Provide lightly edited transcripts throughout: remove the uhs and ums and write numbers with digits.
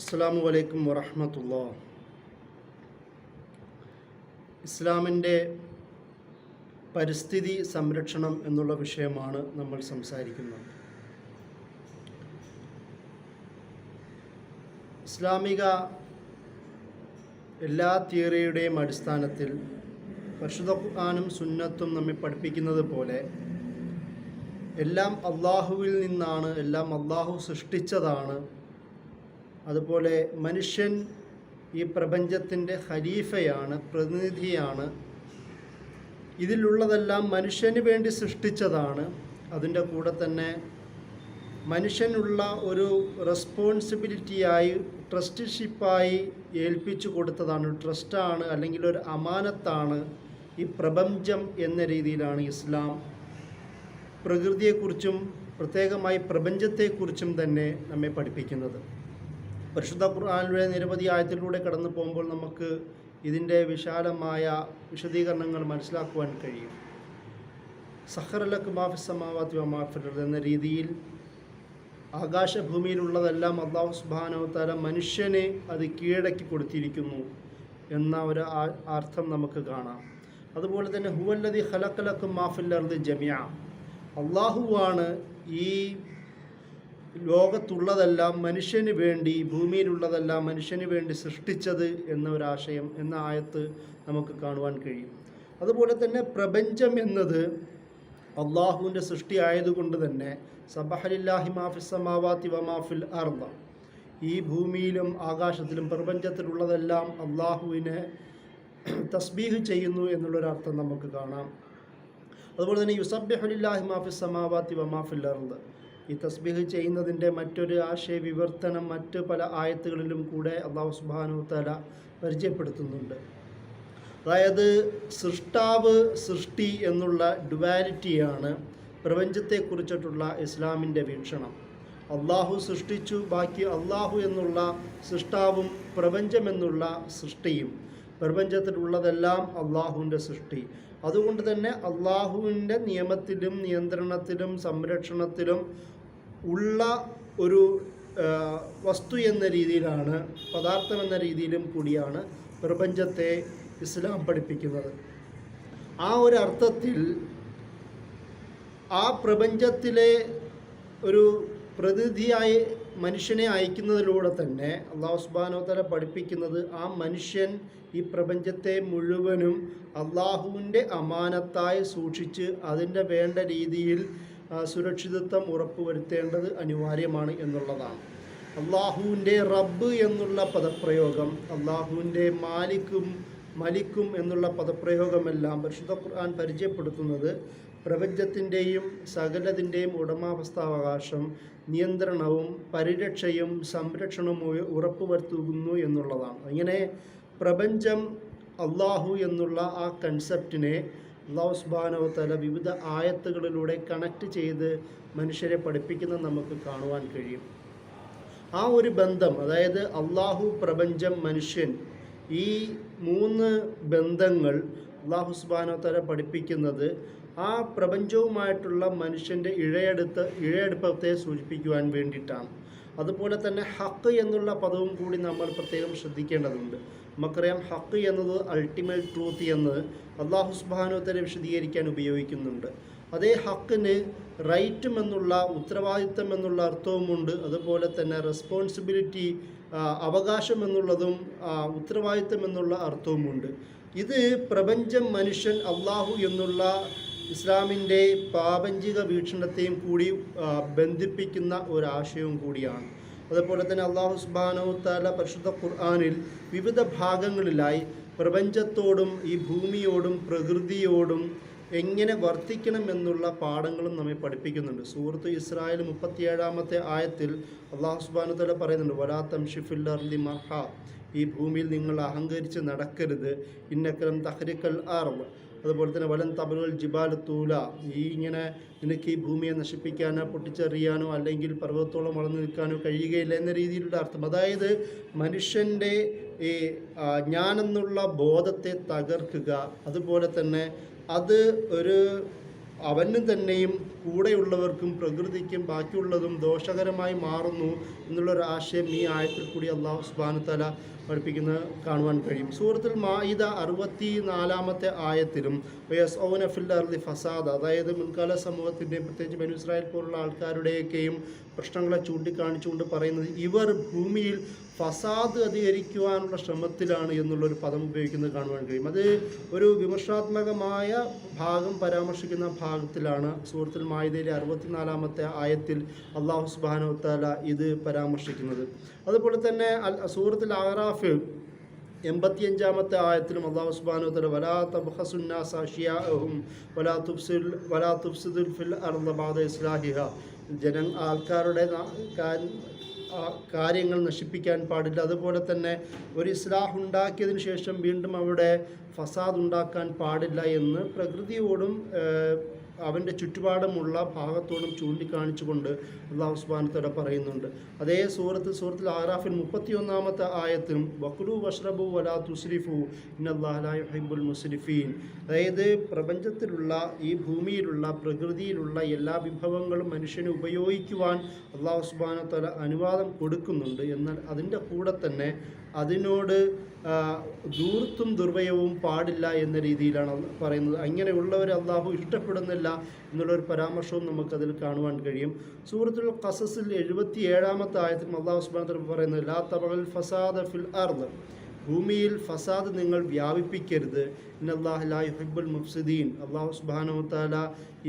അസ്സലാമു അലൈക്കും വറഹ്മത്തുള്ളാഹി. ഇസ്ലാമിൻ്റെ പരിസ്ഥിതി സംരക്ഷണം എന്നുള്ള വിഷയമാണ് നമ്മൾ സംസാരിക്കുന്നത്. ഇസ്ലാമിക എല്ലാ തിയറിയുടെയും അടിസ്ഥാനത്തിൽ പരിശുദ്ധ ഖുർആനും സുന്നത്തും നമ്മെ പഠിപ്പിക്കുന്നത് പോലെ എല്ലാം അള്ളാഹുവിൽ നിന്നാണ്, എല്ലാം അള്ളാഹു സൃഷ്ടിച്ചതാണ്. അതുപോലെ മനുഷ്യൻ ഈ പ്രപഞ്ചത്തിൻ്റെ ഖലീഫയാണ്, പ്രതിനിധിയാണ്. ഇതിലുള്ളതെല്ലാം മനുഷ്യന് വേണ്ടി സൃഷ്ടിച്ചതാണ്. അതിൻ്റെ കൂടെ തന്നെ മനുഷ്യനുള്ള ഒരു റെസ്പോൺസിബിലിറ്റിയായി, ട്രസ്റ്റിഷിപ്പായി ഏൽപ്പിച്ചു കൊടുത്തതാണ്. ട്രസ്റ്റാണ്, അല്ലെങ്കിൽ ഒരു അമാനത്താണ് ഈ പ്രപഞ്ചം എന്ന രീതിയിലാണ് ഇസ്ലാം പ്രകൃതിയെക്കുറിച്ചും പ്രത്യേകമായി പ്രപഞ്ചത്തെക്കുറിച്ചും തന്നെ നമ്മെ പഠിപ്പിക്കുന്നത്. പരിശുദ്ധ ഖുർആനിലെ നിരവധി ആയത്തിലൂടെ കടന്നു പോകുമ്പോൾ നമുക്ക് ഇതിൻ്റെ വിശാലമായ വിശദീകരണങ്ങൾ മനസ്സിലാക്കുവാൻ കഴിയും. സഖറ ലക്കും മാ ഫിസ് സമാവാതി വമാ ഫിൽ അർദ് എന്ന രീതിയിൽ ആകാശഭൂമിയിലുള്ളതെല്ലാം അല്ലാഹു സുബ്ഹാനഹു വ തആല മനുഷ്യനെ അത് കീഴടക്കി കൊടുത്തിരിക്കുന്നു എന്ന ഒരു അർത്ഥം നമുക്ക് കാണാം. അതുപോലെ തന്നെ ഹുവല്ലദി ഖലഖ ലക്കും മാ ഫിൽ അർദ് ജമിഅ, അള്ളാഹുവാണ് ഈ ലോകത്തുള്ളതെല്ലാം മനുഷ്യന് വേണ്ടി, ഭൂമിയിലുള്ളതെല്ലാം മനുഷ്യന് വേണ്ടി സൃഷ്ടിച്ചത് എന്ന ഒരാശയം, എന്ന ആയത്ത് നമുക്ക് കാണുവാൻ കഴിയും. അതുപോലെ തന്നെ പ്രപഞ്ചം എന്നത് അള്ളാഹുവിൻ്റെ സൃഷ്ടി ആയതുകൊണ്ട് തന്നെ സബഹ ലില്ലാഹി മാ ഫിസ് സമാവാതി വമാ ഫിൽ അർദ്, ഈ ഭൂമിയിലും ആകാശത്തിലും പ്രപഞ്ചത്തിലുള്ളതെല്ലാം അള്ളാഹുവിനെ തസ്ബീഹ് ചെയ്യുന്നു എന്നുള്ളൊരർത്ഥം നമുക്ക് കാണാം. അതുപോലെ തന്നെ യുസബ്ബിഹു ലില്ലാഹി മാ ഫിസ് സമാവാതി വമാ ഫിൽ അർദ്, ഈ തസ്ബീഹ് ചെയ്യുന്നതിൻ്റെ മറ്റൊരു ആശയ വിവർത്തനം മറ്റ് പല ആയത്തുകളിലും കൂടെ അല്ലാഹു സുബ്ഹാനഹു വ തആല പരിചയപ്പെടുത്തുന്നുണ്ട്. അതായത് സൃഷ്ടാവ്, സൃഷ്ടി എന്നുള്ള ഡുവാലിറ്റിയാണ് പ്രപഞ്ചത്തെക്കുറിച്ചിട്ടുള്ള ഇസ്ലാമിൻ്റെ വീക്ഷണം. അള്ളാഹു സൃഷ്ടിച്ചു, ബാക്കി അള്ളാഹു എന്നുള്ള സൃഷ്ടാവും പ്രപഞ്ചമെന്നുള്ള സൃഷ്ടിയും, പ്രപഞ്ചത്തിലുള്ളതെല്ലാം അള്ളാഹുവിൻ്റെ സൃഷ്ടി. അതുകൊണ്ട് തന്നെ അള്ളാഹുവിൻ്റെ നിയമത്തിലും നിയന്ത്രണത്തിലും സംരക്ഷണത്തിലും ഉള്ള ഒരു വസ്തു എന്ന രീതിയിലാണ്, പദാർത്ഥം എന്ന രീതിയിലും കൂടിയാണ് പ്രപഞ്ചത്തെ ഇസ്ലാം പഠിപ്പിക്കുന്നത്. ആ ഒരു അർത്ഥത്തിൽ ആ പ്രപഞ്ചത്തിലെ ഒരു പ്രതിനിധിയായി മനുഷ്യനെ അയക്കുന്നതിലൂടെ തന്നെ അല്ലാഹു സുബ്ഹാനഹു വ തആല പഠിപ്പിക്കുന്നത് ആ മനുഷ്യൻ ഈ പ്രപഞ്ചത്തെ മുഴുവനും അള്ളാഹുവിൻ്റെ അമാനത്തായി സൂക്ഷിച്ച് അതിൻ്റെ വേണ്ട രീതിയിൽ സുരക്ഷിതത്വം ഉറപ്പുവരുത്തേണ്ടത് അനിവാര്യമാണ് എന്നുള്ളതാണ്. അള്ളാഹുവിൻ്റെ റബ്ബ് എന്നുള്ള പദപ്രയോഗം, അള്ളാഹുവിൻ്റെ മലിക്കും എന്നുള്ള പദപ്രയോഗമെല്ലാം പരിശുദ്ധ ഖുർആൻ പരിചയപ്പെടുത്തുന്നത് പ്രപഞ്ചത്തിൻ്റെയും സകലതിൻ്റെയും ഉടമാവസ്ഥാവകാശം, നിയന്ത്രണവും പരിരക്ഷയും സംരക്ഷണവും ഉറപ്പുവരുത്തുന്നു എന്നുള്ളതാണ്. അങ്ങനെ പ്രപഞ്ചം, അള്ളാഹു എന്നുള്ള ആ കൺസെപ്റ്റിനെ അല്ലാഹു സുബ്ഹാനഹു വ തആല വിവിധ ആയത്തുകളിലൂടെ കണക്ട് ചെയ്ത് മനുഷ്യരെ പഠിപ്പിക്കുന്നത് നമുക്ക് കാണുവാൻ കഴിയും. ആ ഒരു ബന്ധം, അതായത് അള്ളാഹു, പ്രപഞ്ചം, മനുഷ്യൻ, ഈ മൂന്ന് ബന്ധങ്ങൾ അല്ലാഹു സുബ്ഹാനഹു വ തആല പഠിപ്പിക്കുന്നത് ആ പ്രപഞ്ചവുമായിട്ടുള്ള മനുഷ്യൻ്റെ ഇഴയടുപ്പത്തെ സൂചിപ്പിക്കുവാൻ വേണ്ടിയിട്ടാണ്. അതുപോലെ തന്നെ ഹക്ക് എന്നുള്ള പദവും കൂടി നമ്മൾ പ്രത്യേകം ശ്രദ്ധിക്കേണ്ടതുണ്ട്. നമുക്കറിയാം, ഹക്ക് എന്നത് അൾട്ടിമേറ്റ് ട്രൂത്ത് എന്ന് അല്ലാഹു സുബ്ഹാനഹു വ തആല വിശദീകരിക്കാൻ ഉപയോഗിക്കുന്നുണ്ട്. അതേ ഹക്കിന് റൈറ്റും എന്നുള്ള, ഉത്തരവാദിത്തം എന്നുള്ള അർത്ഥവുമുണ്ട്. അതുപോലെ തന്നെ റെസ്പോൺസിബിലിറ്റി, അവകാശം എന്നുള്ളതും ഉത്തരവാദിത്തം എന്നുള്ള അർത്ഥവുമുണ്ട്. ഇത് പ്രപഞ്ചം, മനുഷ്യൻ, അള്ളാഹു എന്നുള്ള ഇസ്ലാമിൻ്റെ പ്രാപഞ്ചിക വീക്ഷണത്തെയും കൂടി ബന്ധിപ്പിക്കുന്ന ഒരാശയവും കൂടിയാണ്. അതുപോലെ തന്നെ അല്ലാഹു സുബ്ഹാനഹു വ തആല പരിശുദ്ധ ഖുർആനിൽ വിവിധ ഭാഗങ്ങളിലായി പ്രപഞ്ചത്തോടും ഈ ഭൂമിയോടും പ്രകൃതിയോടും എങ്ങനെ വർത്തിക്കണം എന്നുള്ള പാഠങ്ങളും നമ്മെ പഠിപ്പിക്കുന്നുണ്ട്. സൂറത്ത് ഇസ്രായേൽ 37-ാമത്തെ ആയത്തിൽ അല്ലാഹു സുബ്ഹാനഹു വ തആല പറയുന്നുണ്ട്, വലാ തംശി ഫിൽ അർളി മർഹാ, ഈ ഭൂമിയിൽ നിങ്ങൾ അഹങ്കരിച്ച് നടക്കരുത്. ഇന്നക ലൻ തഖ്രിഖൽ അർള്, അതുപോലെ തന്നെ വലൻ തബ്ലുൽ ജിബാൽ തൂല, ഇങ്ങനെ നിനക്ക് ഈ ഭൂമിയെ നശിപ്പിക്കാനോ പൊട്ടിച്ചെറിയാനോ അല്ലെങ്കിൽ പർവ്വതത്തോളം വളർന്നു നിൽക്കാനോ കഴിയുകയില്ല എന്ന രീതിയിലുള്ള അർത്ഥം. അതായത് മനുഷ്യൻ്റെ ഈ ഞാനെന്നുള്ള ബോധത്തെ തകർക്കുക, അതുപോലെ തന്നെ അത് അവന് തന്നെയും കൂടെയുള്ളവർക്കും പ്രകൃതിക്കും ബാക്കിയുള്ളതും ദോഷകരമായി മാറുന്നു എന്നുള്ളൊരു ആശയം ഈ ആയത്തിൽ കൂടി അള്ളാഹു സുബ്ഹാനഹു വ തആല പഠിപ്പിക്കുന്നത് കാണുവാൻ കഴിയും. സൂറത്തുൽ മാഇദ 64-ാമത്തെ ആയത്തിലും യസ്ഔന ഫിൽ അർളി ഫസാദ, അതായത് മുൻകാല സമൂഹത്തിൻ്റെ പ്രത്യേകിച്ച് ബനൂ ഇസ്രായേൽ പോലുള്ള ആൾക്കാരുടെയൊക്കെയും പ്രശ്നങ്ങളെ ചൂണ്ടിക്കാണിച്ചുകൊണ്ട് പറയുന്നത് ഇവർ ഭൂമിയിൽ ഫസാദ് അധികരിക്കുവാനുള്ള ശ്രമത്തിലാണ് എന്നുള്ളൊരു പദം ഉപയോഗിക്കുന്നത് കാണുവാൻ കഴിയും. അത് ഒരു വിമർശാത്മകമായ ഭാഗം പരാമർശിക്കുന്ന ഭാഗത്തിലാണ് സൂറത്തുൽ മാഇദയിലെ 64-ാമത്തെ ആയത്തിൽ അല്ലാഹു സുബ്ഹാനഹു വ തആല ഇത് പരാമർശിക്കുന്നത്. അതുപോലെ തന്നെ സൂറത്തുൽ അഅറാഫ് 85-ാമത്തെ ആയത്തിലും അല്ലാഹു സുബ്ഹാനഹു വ തആല വലാ തബ്ഖസുന്നാസ അഷ്യാഅഹും വലാ തുഫ്സിദു ഫിൽ അർളി ബഅദ ഇസ്ലാഹിഹാ, ആൾക്കാരുടെ കാര്യങ്ങൾ നശിപ്പിക്കാൻ പാടില്ല. അതുപോലെ തന്നെ ഒരു ഇസ്ലാഹ് ഉണ്ടാക്കിയതിന് ശേഷം വീണ്ടും അവിടെ ഫസാദ് ഉണ്ടാക്കാൻ പാടില്ല എന്ന് പ്രകൃതിയോടും അവൻ്റെ ചുറ്റുപാടുമുള്ള ഭാഗത്തോടും ചൂണ്ടിക്കാണിച്ചുകൊണ്ട് അല്ലാഹു സുബ്ഹാനഹു വ തആല പറയുന്നുണ്ട്. അതേ സൂറത്തുൽ അഅറാഫിൽ 31-ാമത്തെ ആയത്തിലും വകുലു വഷ്റബു വലാ തുസ്രിഫു ഇന്നല്ലാഹ ലാ യുഹിബ്ബുൽ മുസ്രിഫീൻ, അതായത് പ്രപഞ്ചത്തിലുള്ള ഈ ഭൂമിയിലുള്ള പ്രകൃതിയിലുള്ള എല്ലാ വിഭവങ്ങളും മനുഷ്യന് ഉപയോഗിക്കുവാൻ അല്ലാഹു സുബ്ഹാനഹു വ തആല അനുവാദം കൊടുക്കുന്നുണ്ട്. എന്നാൽ അതിൻ്റെ കൂടെ തന്നെ അതിനോട് ധൂർത്തും ദുർവ്യയവും പാടില്ല എന്ന രീതിയിലാണ് പറയുന്നത്. അങ്ങനെയുള്ളവരെ അള്ളാഹു ഇഷ്ടപ്പെടുന്നില്ല എന്നുള്ളൊരു പരാമർശവും നമുക്കതിൽ കാണുവാൻ കഴിയും. സൂറത്തുൽ ഖസസിൽ 77-ാമത്തെ ആയത്തിൽ അല്ലാഹു സുബ്ഹാനഹു വ തആല പറയുന്നത് ലാ തബഗൽ ഫസാദ ഫിൽ അർദ്, ഭൂമിയിൽ ഫസാദ് നിങ്ങൾ വ്യാപിപ്പിക്കരുത്. ഇന്നല്ലാഹ ലാ യുഹിബ്ബുൽ മുഫ്സിദീൻ, അല്ലാഹു സുബ്ഹാനഹു വ തആല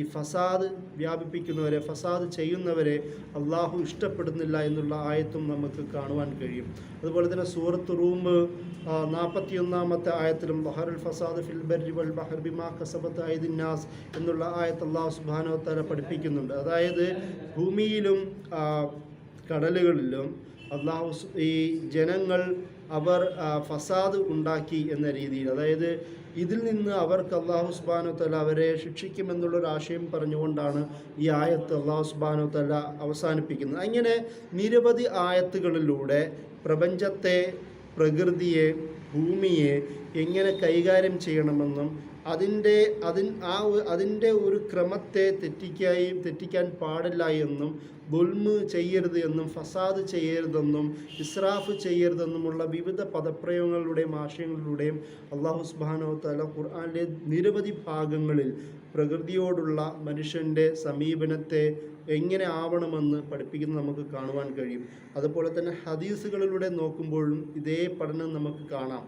ഈ ഫസാദ് വ്യാപിപ്പിക്കുന്നവരെ, ഫസാദ് ചെയ്യുന്നവരെ അള്ളാഹു ഇഷ്ടപ്പെടുന്നില്ല എന്നുള്ള ആയത്തും നമുക്ക് കാണുവാൻ കഴിയും. അതുപോലെ തന്നെ സൂറത്ത് റൂം 41-ാമത്തെ ആയത്തിലും ബഹറുൽ ഫസാദ് ഫിൽ ബർരി വൽ ബഹർ ബിമാ കസബത് ഐദിൻ നാസ് എന്നുള്ള ആയത്ത് അല്ലാഹു സുബ്ഹാനഹു വ തആല പഠിപ്പിക്കുന്നുണ്ട്. അതായത് ഭൂമിയിലും കടലുകളിലും അള്ളാഹു ഈ ജനങ്ങൾ അവർ ഫസാദ് ഉണ്ടാക്കി എന്ന രീതിയിൽ, അതായത് ഇതിൽ നിന്ന് അവർക്ക് അല്ലാഹു സുബ്ഹാനഹു വ തആല അവരെ ശിക്ഷിക്കുമെന്നുള്ളൊരു ആശയം പറഞ്ഞുകൊണ്ടാണ് ഈ ആയത്ത് അല്ലാഹു സുബ്ഹാനഹു വ തആല അവസാനിപ്പിക്കുന്നത്. അങ്ങനെ നിരവധി ആയത്തുകളിലൂടെ പ്രപഞ്ചത്തെ, പ്രകൃതിയെ, ഭൂമിയെ എങ്ങനെ കൈകാര്യം ചെയ്യണമെന്നും അതിൻ്റെ ഒരു ക്രമത്തെ തെറ്റിക്കാൻ പാടില്ല എന്നും ദുൽമ് ചെയ്യരുത് എന്നും ഫസാദ് ചെയ്യരുതെന്നും ഇസ്രാഫ് ചെയ്യരുതെന്നുമുള്ള വിവിധ പദപ്രയോഗങ്ങളുടെയും ആശയങ്ങളിലൂടെയും അല്ലാഹു സുബ്ഹാനഹു വ തആല ഖുർആനിലെ നിരവധി ഭാഗങ്ങളിൽ പ്രകൃതിയോടുള്ള മനുഷ്യൻ്റെ സമീപനത്തെ എങ്ങനെ ആവണമെന്ന് പഠിപ്പിക്കുന്നത് നമുക്ക് കാണുവാൻ കഴിയും. അതുപോലെ തന്നെ ഹദീസുകളിലൂടെ നോക്കുമ്പോഴും ഇതേ പഠനം നമുക്ക് കാണാം.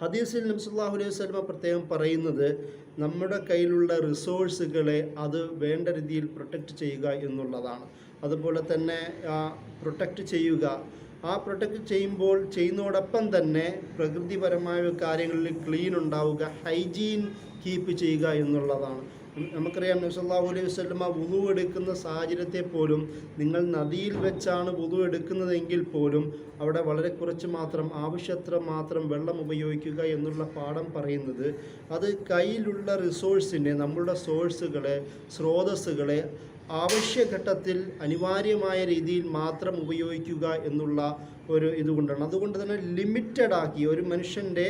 ഹദീസിൽ നബി സല്ലല്ലാഹു അലൈഹി വസല്ലം പ്രത്യേകം പറയുന്നത് നമ്മുടെ കയ്യിലുള്ള റിസോഴ്സുകളെ അത് വേണ്ട രീതിയിൽ പ്രൊട്ടക്റ്റ് ചെയ്യുക എന്നുള്ളതാണ്. അതുപോലെ തന്നെ പ്രൊട്ടക്റ്റ് ചെയ്യുക, ആ പ്രൊട്ടക്റ്റ് ചെയ്യുന്നതോടൊപ്പം തന്നെ പ്രകൃതിപരമായ കാര്യങ്ങളിൽ ക്ലീൻ ഉണ്ടാവുക, ഹൈജീൻ കീപ്പ് ചെയ്യുക എന്നുള്ളതാണ്. നമുക്കറിയാം നബി സല്ലല്ലാഹു അലൈഹി വസല്ലം വുളു എടുക്കുന്ന സാഹചര്യത്തെ പോലും നിങ്ങൾ നദിയിൽ വെച്ചാണ് വുളു എടുക്കുന്നതെങ്കിൽ പോലും അവിടെ വളരെ കുറച്ച് മാത്രം, ആവശ്യത്ര മാത്രം വെള്ളം ഉപയോഗിക്കുക എന്നുള്ള പാഠം പറയുന്നത് അത് കയ്യിലുള്ള റിസോഴ്സിനെ, നമ്മളുടെ സോഴ്സുകളെ, സ്രോതസ്സുകളെ ആവശ്യഘട്ടത്തിൽ അനിവാര്യമായ രീതിയിൽ മാത്രം ഉപയോഗിക്കുക എന്നുള്ള ഒരു ഇതുകൊണ്ടാണ്. അതുകൊണ്ട് തന്നെ ലിമിറ്റഡ് ആക്കി ഒരു മനുഷ്യൻ്റെ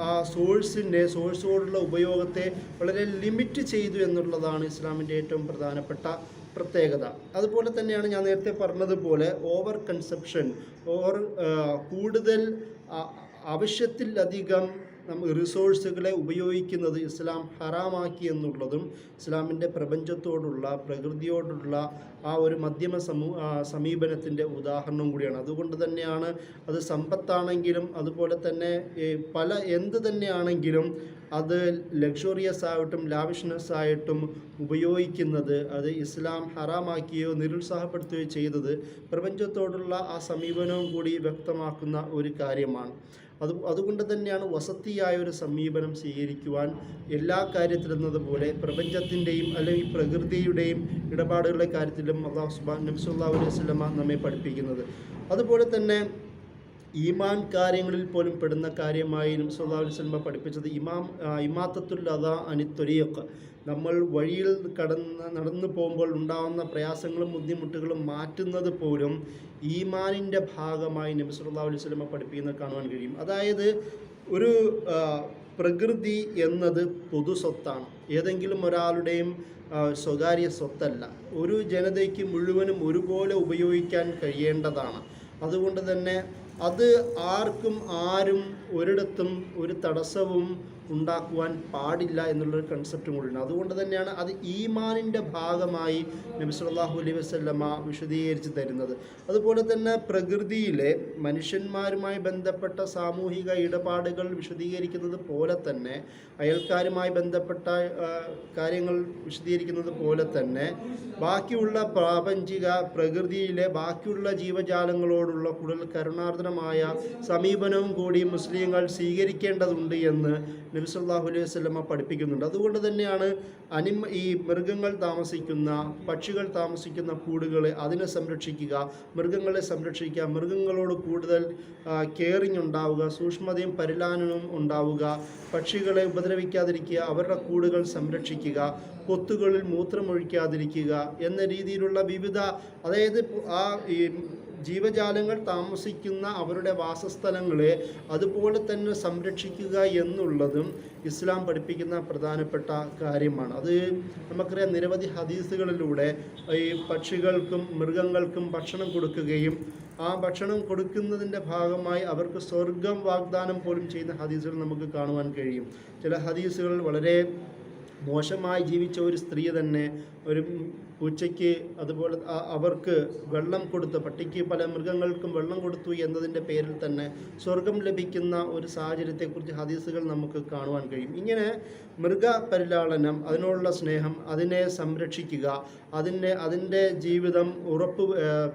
ആ സോഴ്സോടുള്ള ഉപയോഗത്തെ വളരെ ലിമിറ്റ് ചെയ്തു എന്നുള്ളതാണ് ഇസ്ലാമിൻ്റെ ഏറ്റവും പ്രധാനപ്പെട്ട പ്രത്യേകത. അതുപോലെ തന്നെയാണ് ഞാൻ നേരത്തെ പറഞ്ഞതുപോലെ ഓവർ കൺസപ്ഷൻ, കൂടുതൽ ആവശ്യത്തിലധികം റിസോഴ്സുകളെ ഉപയോഗിക്കുന്നത് ഇസ്ലാം ഹറാമാക്കി എന്നുള്ളതും ഇസ്ലാമിൻ്റെ പ്രപഞ്ചത്തോടുള്ള, പ്രകൃതിയോടുള്ള ആ ഒരു മധ്യമ സമീപനത്തിൻ്റെ ഉദാഹരണം കൂടിയാണ്. അതുകൊണ്ട് തന്നെയാണ് അത് സമ്പത്താണെങ്കിലും അതുപോലെ തന്നെ എന്ത് തന്നെയാണെങ്കിലും അത് ലക്ഷറിയസ് ആയിട്ടും ലാവിഷ്നെസ് ആയിട്ടും ഉപയോഗിക്കുന്നത് അത് ഇസ്ലാം ഹറാമാക്കിയോ നിരുത്സാഹപ്പെടുത്തുകയോ ചെയ്തത് പ്രപഞ്ചത്തോടുള്ള ആ സമീപനവും കൂടി വ്യക്തമാക്കുന്ന ഒരു കാര്യമാണ്. അതുകൊണ്ട് തന്നെയാണ് വസത്തിയായ ഒരു സമീപനം സ്വീകരിക്കുവാൻ എല്ലാ കാര്യത്തിലെന്നതുപോലെ പ്രപഞ്ചത്തിൻ്റെയും അല്ലെങ്കിൽ പ്രകൃതിയുടെയും ഇടപാടുകളുടെ കാര്യത്തിലും നബി സല്ലല്ലാഹു അലൈഹി വസല്ലം നമ്മെ പഠിപ്പിക്കുന്നത്. അതുപോലെ തന്നെ ഈമാൻ കാര്യങ്ങളിൽ പോലും പെടുന്ന കാര്യമായി നബി സല്ലല്ലാഹു അലൈഹി വസല്ലം പഠിപ്പിച്ചത് ഇമാത്തത്തുൽ അദാ അനി ത്വരീഖ്, നമ്മൾ വഴിയിൽ നടന്നു പോകുമ്പോൾ ഉണ്ടാകുന്ന പ്രയാസങ്ങളും ബുദ്ധിമുട്ടുകളും മാറ്റുന്നത് പോലും ഈമാനിൻ്റെ ഭാഗമായി നബി സല്ലല്ലാഹു അലൈഹി വസല്ലം പഠിപ്പിക്കുന്നത് കാണുവാൻ കഴിയും. അതായത് ഒരു പ്രകൃതി എന്നത് പൊതു സ്വത്താണ്. ഏതെങ്കിലും ഒരാളുടെയും സ്വകാര്യ സ്വത്തല്ല. ഒരു ജനതയ്ക്ക് മുഴുവനും ഒരുപോലെ ഉപയോഗിക്കാൻ കഴിയേണ്ടതാണ്. അതുകൊണ്ട് തന്നെ അത് ആരും ഒരിടത്തും ഒരു തടസ്സവും ഉണ്ടാക്കുവാൻ പാടില്ല എന്നുള്ളൊരു കൺസെപ്റ്റും കൂടിയുണ്ട്. അതുകൊണ്ട് തന്നെയാണ് അത് ഈമാനിൻ്റെ ഭാഗമായി നബി സല്ലല്ലാഹു അലൈഹി വസല്ലമ വിശദീകരിച്ച് തരുന്നത്. അതുപോലെ തന്നെ പ്രകൃതിയിലെ മനുഷ്യന്മാരുമായി ബന്ധപ്പെട്ട സാമൂഹിക ഇടപാടുകൾ വിശദീകരിക്കുന്നത് പോലെ തന്നെ, അയൽക്കാരുമായി ബന്ധപ്പെട്ട കാര്യങ്ങൾ വിശദീകരിക്കുന്നത് പോലെ തന്നെ, ബാക്കിയുള്ള പ്രാപഞ്ചിക പ്രകൃതിയിലെ ബാക്കിയുള്ള ജീവജാലങ്ങളോടുള്ള കൂടുതൽ കരുണാർദ്രമായ സമീപനവും കൂടി മുസ്ലിങ്ങൾ സ്വീകരിക്കേണ്ടതുണ്ട് എന്ന് നബി സല്ലല്ലാഹു അലൈഹി വസല്ലമ പഠിപ്പിക്കുന്നുണ്ട്. അതുകൊണ്ട് തന്നെയാണ് ഈ മൃഗങ്ങൾ താമസിക്കുന്ന, പക്ഷികൾ താമസിക്കുന്ന കൂടുകളെ അതിനെ സംരക്ഷിക്കുക, മൃഗങ്ങളെ സംരക്ഷിക്കുക, മൃഗങ്ങളോട് കൂടുതൽ കെയറിങ് ഉണ്ടാവുക, സൂക്ഷ്മതയും പരിലാലനവും ഉണ്ടാവുക, പക്ഷികളെ ഉപദ്രവിക്കാതിരിക്കുക, അവരുടെ കൂടുകൾ സംരക്ഷിക്കുക, പൊത്തുകളിൽ മൂത്രമൊഴിക്കാതിരിക്കുക എന്ന രീതിയിലുള്ള വിവിധ, അതായത് ഈ ജീവജാലങ്ങൾ താമസിക്കുന്ന അവരുടെ വാസസ്ഥലങ്ങളെ അതുപോലെ തന്നെ സംരക്ഷിക്കുക എന്നുള്ളതും ഇസ്ലാം പഠിപ്പിക്കുന്ന പ്രധാനപ്പെട്ട കാര്യമാണ്. അത് നമുക്കറിയാം, നിരവധി ഹദീസുകളിലൂടെ ഈ പക്ഷികൾക്കും മൃഗങ്ങൾക്കും ഭക്ഷണം കൊടുക്കുകയും ആ ഭക്ഷണം കൊടുക്കുന്നതിൻ്റെ ഭാഗമായി അവർക്ക് സ്വർഗം വാഗ്ദാനം പോലും ചെയ്യുന്ന ഹദീസുകൾ നമുക്ക് കാണുവാൻ കഴിയും. ചില ഹദീസുകൾ വളരെ മോശമായി ജീവിച്ച ഒരു സ്ത്രീ തന്നെ ഒരു പൂച്ചയ്ക്ക് അതുപോലെ അവർക്ക് വെള്ളം കൊടുത്ത്, പട്ടിക്ക് പല മൃഗങ്ങൾക്കും വെള്ളം കൊടുത്തു എന്നതിൻ്റെ പേരിൽ തന്നെ സ്വർഗം ലഭിക്കുന്ന ഒരു സാഹചര്യത്തെക്കുറിച്ച് ഹദീസുകൾ നമുക്ക് കാണുവാൻ കഴിയും. ഇങ്ങനെ മൃഗപരിലാളനം, അതിനോടുള്ള സ്നേഹം, അതിനെ സംരക്ഷിക്കുക, അതിൻ്റെ ജീവിതം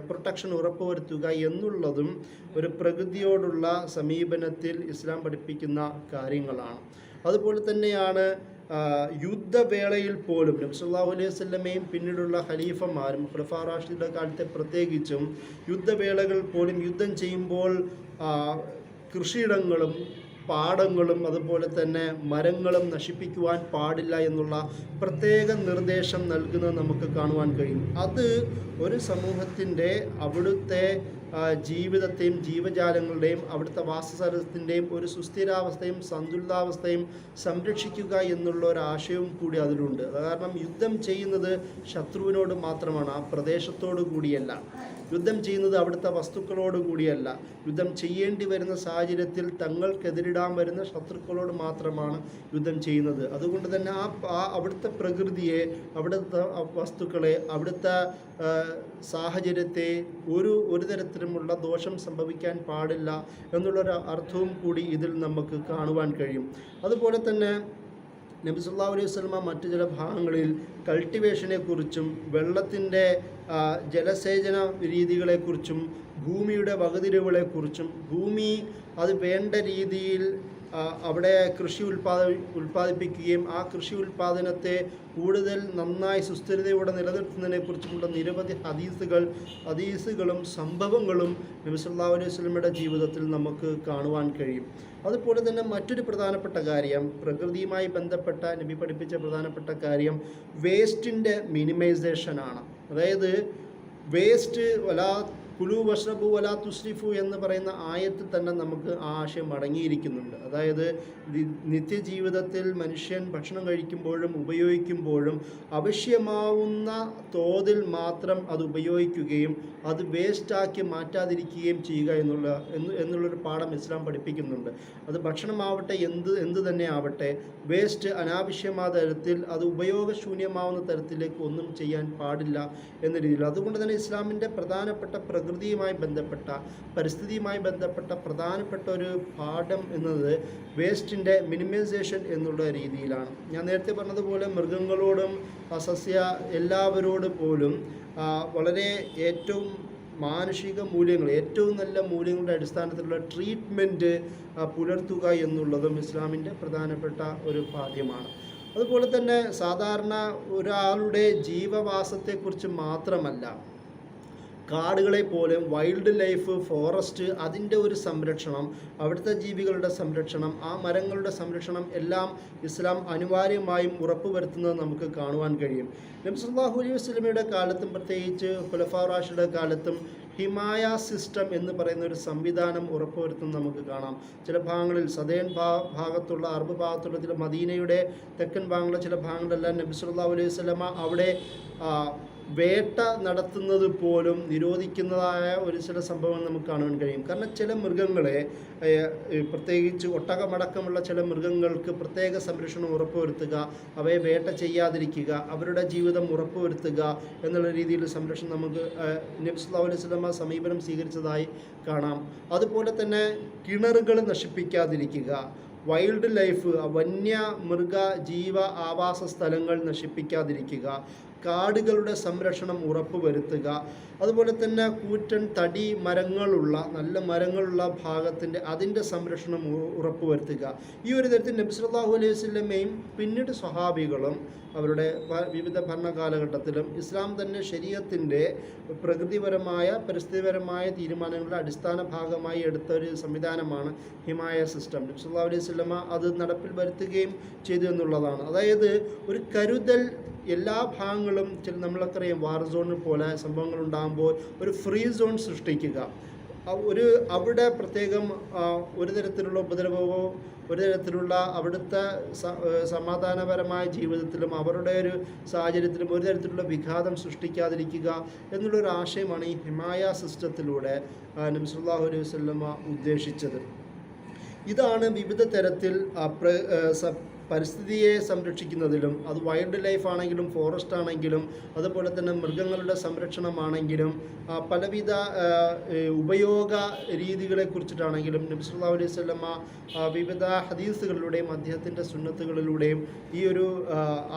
പ്രൊട്ടക്ഷൻ ഉറപ്പുവരുത്തുക എന്നുള്ളതും ഒരു പ്രകൃതിയോടുള്ള സമീപനത്തിൽ ഇസ്ലാം പഠിപ്പിക്കുന്ന കാര്യങ്ങളാണ്. അതുപോലെ തന്നെയാണ് യുദ്ധവേളയിൽ പോലും നബി സല്ലല്ലാഹു അലൈഹി വസല്ലമയും പിന്നീടുള്ള ഖലീഫമാരും ഖുലഫാ റാഷിദുടെ കാലത്തെ പ്രത്യേകിച്ചും യുദ്ധവേളകൾ പോലും യുദ്ധം ചെയ്യുമ്പോൾ കൃഷിയിടങ്ങളും പാടങ്ങളും അതുപോലെ തന്നെ മരങ്ങളും നശിപ്പിക്കുവാൻ പാടില്ല എന്നുള്ള പ്രത്യേക നിർദ്ദേശം നൽകുന്നത് നമുക്ക് കാണുവാൻ കഴിയും. അത് ഒരു സമൂഹത്തിൻ്റെ അവിടുത്തെ ജീവിതത്തെയും ജീവജാലങ്ങളുടെയും അവിടുത്തെ വാസസ്ഥലത്തിൻ്റെയും ഒരു സുസ്ഥിരാവസ്ഥയും സന്തുലിതാവസ്ഥയും സംരക്ഷിക്കുക എന്നുള്ള ഒരു ആശയവും കൂടി അതിലുണ്ട്. കാരണം യുദ്ധം ചെയ്യുന്നത് ശത്രുവിനോട് മാത്രമാണ്, ആ പ്രദേശത്തോടു കൂടിയല്ല. യുദ്ധം ചെയ്യുന്നത് അവിടുത്തെ വസ്തുക്കളോട് കൂടിയല്ല. യുദ്ധം ചെയ്യേണ്ടി വരുന്ന സാഹചര്യത്തിൽ തങ്ങൾക്കെതിരിടാൻ വരുന്ന ശത്രുക്കളോട് മാത്രമാണ് യുദ്ധം ചെയ്യുന്നത്. അതുകൊണ്ട് തന്നെ അവിടുത്തെ പ്രകൃതിയെ, അവിടുത്തെ വസ്തുക്കളെ, അവിടുത്തെ സാഹചര്യത്തെ ഒരു തരത്തിലുമുള്ള ദോഷം സംഭവിക്കാൻ പാടില്ല എന്നുള്ളൊരു അർത്ഥവും കൂടി ഇതിൽ നമുക്ക് കാണുവാൻ കഴിയും. അതുപോലെ തന്നെ നബി സല്ലല്ലാഹു അലൈഹി വസല്ലമ മറ്റു ചില ഭാഗങ്ങളിൽ കൾട്ടിവേഷനെക്കുറിച്ചും വെള്ളത്തിൻ്റെ ജലസേചന രീതികളെക്കുറിച്ചും ഭൂമിയുടെ വകതിരിവുകളെക്കുറിച്ചും ഭൂമി അത് വേണ്ട രീതിയിൽ അവിടെ കൃഷി ഉൽപ്പാദിപ്പിക്കുകയും ആ കൃഷി ഉൽപ്പാദനത്തെ കൂടുതൽ നന്നായി സുസ്ഥിരതയോടെ നിലനിർത്തുന്നതിനെക്കുറിച്ചുമുള്ള നിരവധി ഹദീസുകളും സംഭവങ്ങളും നബി സല്ലല്ലാഹു അലൈഹി വസല്ലമയുടെ ജീവിതത്തിൽ നമുക്ക് കാണുവാൻ കഴിയും. അതുപോലെ തന്നെ മറ്റൊരു പ്രധാനപ്പെട്ട കാര്യം, പ്രകൃതിയുമായി ബന്ധപ്പെട്ട നബി പഠിപ്പിച്ച പ്രധാനപ്പെട്ട കാര്യം വേസ്റ്റിൻ്റെ മിനിമൈസേഷനാണ്. അതായത് വേസ്റ്റ് കുലു വഷ്റബു വലാ തുസ്രിഫു എന്ന് പറയുന്ന ആയത്തിൽ തന്നെ നമുക്ക് ആ ആശയം അടങ്ങിയിരിക്കുന്നുണ്ട്. അതായത് നിത്യജീവിതത്തിൽ മനുഷ്യൻ ഭക്ഷണം കഴിക്കുമ്പോഴും ഉപയോഗിക്കുമ്പോഴും ആവശ്യമാവുന്ന തോതിൽ മാത്രം അത് ഉപയോഗിക്കുകയും അത് വേസ്റ്റാക്കി മാറ്റാതിരിക്കുകയും ചെയ്യുക എന്നുള്ളൊരു പാഠം ഇസ്ലാം പഠിപ്പിക്കുന്നുണ്ട്. അത് ഭക്ഷണമാവട്ടെ എന്ത് തന്നെ ആവട്ടെ, വേസ്റ്റ് അനാവശ്യമായ തരത്തിൽ അത് ഉപയോഗശൂന്യമാവുന്ന തരത്തിലേക്ക് ഒന്നും ചെയ്യാൻ പാടില്ല എന്ന രീതിയിൽ. അതുകൊണ്ട് തന്നെ ഇസ്ലാമിൻ്റെ പ്രധാനപ്പെട്ട പ്രകൃതിയുമായി ബന്ധപ്പെട്ട പരിസ്ഥിതിയുമായി ബന്ധപ്പെട്ട പ്രധാനപ്പെട്ട ഒരു പാഠം എന്നത് വേസ്റ്റിൻ്റെ മിനിമൈസേഷൻ എന്നുള്ള രീതിയിലാണ്. ഞാൻ നേരത്തെ പറഞ്ഞതുപോലെ മൃഗങ്ങളോടും എല്ലാവരോട് പോലും വളരെ ഏറ്റവും മാനുഷിക മൂല്യങ്ങൾ, ഏറ്റവും നല്ല മൂല്യങ്ങളുടെ അടിസ്ഥാനത്തിലുള്ള ട്രീറ്റ്മെൻറ്റ് പുലർത്തുക എന്നുള്ളതും ഇസ്ലാമിൻ്റെ പ്രധാനപ്പെട്ട ഒരു പാഠ്യമാണ്. അതുപോലെ തന്നെ സാധാരണ ഒരാളുടെ ജീവവാസത്തെക്കുറിച്ച് മാത്രമല്ല, കാടുകളെ പോലും വൈൽഡ് ലൈഫ്, ഫോറസ്റ്റ്, അതിൻ്റെ ഒരു സംരക്ഷണം, അവിടുത്തെ ജീവികളുടെ സംരക്ഷണം, ആ മരങ്ങളുടെ സംരക്ഷണം എല്ലാം ഇസ്ലാം അനിവാര്യമായും ഉറപ്പുവരുത്തുന്നത് നമുക്ക് കാണുവാൻ കഴിയും. നബി സല്ലല്ലാഹു അലൈഹി വസല്ലമയുടെ കാലത്തും പ്രത്യേകിച്ച് ഖുലഫാ റാഷിദുടെ കാലത്തും ഹിമായ സിസ്റ്റം എന്ന് പറയുന്ന ഒരു സംവിധാനം ഉറപ്പുവരുത്തുന്നത് നമുക്ക് കാണാം. ചില ഭാഗങ്ങളിൽ സദേൺ ഭാഗത്തുള്ള അറബ് ഭാഗത്തുള്ള ചില മദീനയുടെ തെക്കൻ ഭാഗങ്ങളിലെ ചില ഭാഗങ്ങളിലെല്ലാം നബി സല്ലല്ലാഹു അലൈഹി വസല്ലമ അവിടെ വേട്ട നടത്തുന്നത് പോലും നിരോധിക്കുന്നതായ ഒരു ചില സംഭവങ്ങൾ നമുക്ക് കാണുവാൻ കഴിയും. കാരണം ചില മൃഗങ്ങളെ, പ്രത്യേകിച്ച് ഒട്ടകമടക്കമുള്ള ചില മൃഗങ്ങൾക്ക് പ്രത്യേക സംരക്ഷണം ഉറപ്പുവരുത്തുക, അവയെ വേട്ട ചെയ്യാതിരിക്കുക, അവരുടെ ജീവിതം ഉറപ്പുവരുത്തുക എന്നുള്ള രീതിയിൽ സംരക്ഷണം നമുക്ക് നബി സല്ലല്ലാഹു അലൈഹി വസല്ലമ സമീപനം സ്വീകരിച്ചതായി കാണാം. അതുപോലെ തന്നെ കിണറുകൾ നശിപ്പിക്കാതിരിക്കുക, വൈൽഡ് ലൈഫ്, വന്യ മൃഗ ജീവ ആവാസ സ്ഥലങ്ങൾ നശിപ്പിക്കാതിരിക്കുക, കാടുകളുടെ സംരക്ഷണം ഉറപ്പുവരുത്തുക, അതുപോലെ തന്നെ കൂറ്റൻ തടി മരങ്ങളുള്ള നല്ല മരങ്ങളുള്ള അതിൻ്റെ സംരക്ഷണം ഉറപ്പുവരുത്തുക. ഈ ഒരു തരത്തിൽ നബി സല്ലല്ലാഹു അലൈഹി വസല്ലമയും പിന്നീട് സ്വഹാബികളും അവരുടെ വിവിധ ഭരണകാലഘട്ടത്തിലും ഇസ്ലാം തന്നെ ശരീഅത്തിൻ്റെ പ്രകൃതിപരമായ പരിസ്ഥിതിപരമായ തീരുമാനങ്ങളുടെ അടിസ്ഥാന ഭാഗമായി എടുത്ത ഒരു സംവിധാനമാണ് ഹിമായ സിസ്റ്റം. നബി സല്ലല്ലാഹു അലൈഹി വസല്ലമ അത് നടപ്പിൽ വരുത്തുകയും ചെയ്തു എന്നുള്ളതാണ്. അതായത് ഒരു കരുതൽ എല്ലാ ഭാഗങ്ങളും നമ്മളൊക്കെ അറിയാം, വാർ സോൺ പോലെ സംഭവങ്ങൾ ഉണ്ടാകുമ്പോൾ ഒരു ഫ്രീ സോൺ സൃഷ്ടിക്കുക, അവിടെ പ്രത്യേകം ഒരു തരത്തിലുള്ള ഉപദ്രവമോ ഒരു തരത്തിലുള്ള അവിടുത്തെ സമാധാനപരമായ ജീവിതത്തിലും അവരുടെ ഒരു സാഹചര്യത്തിലും ഒരു തരത്തിലുള്ള വിഘാതം സൃഷ്ടിക്കാതിരിക്കുക എന്നുള്ളൊരു ആശയമാണ് ഈ ഹിമായ സിസ്റ്റത്തിലൂടെ നബി സല്ലല്ലാഹു അലൈഹി വസല്ലമ ഉദ്ദേശിച്ചത്. ഇതാണ് വിവിധ തരത്തിൽ പരിസ്ഥിതിയെ സംരക്ഷിക്കുന്നതിലും, അത് വൈൽഡ് ലൈഫ് ആണെങ്കിലും ഫോറസ്റ്റ് ആണെങ്കിലും അതുപോലെ തന്നെ മൃഗങ്ങളുടെ സംരക്ഷണമാണെങ്കിലും പലവിധ ഉപയോഗ രീതികളെക്കുറിച്ചിട്ടാണെങ്കിലും നബി സല്ലല്ലാഹു അലൈഹി വസല്ലമ വിവിധ ഹദീസുകളിലൂടെയും അദ്ദേഹത്തിൻ്റെ സുന്നത്തുകളിലൂടെയും ഈ ഒരു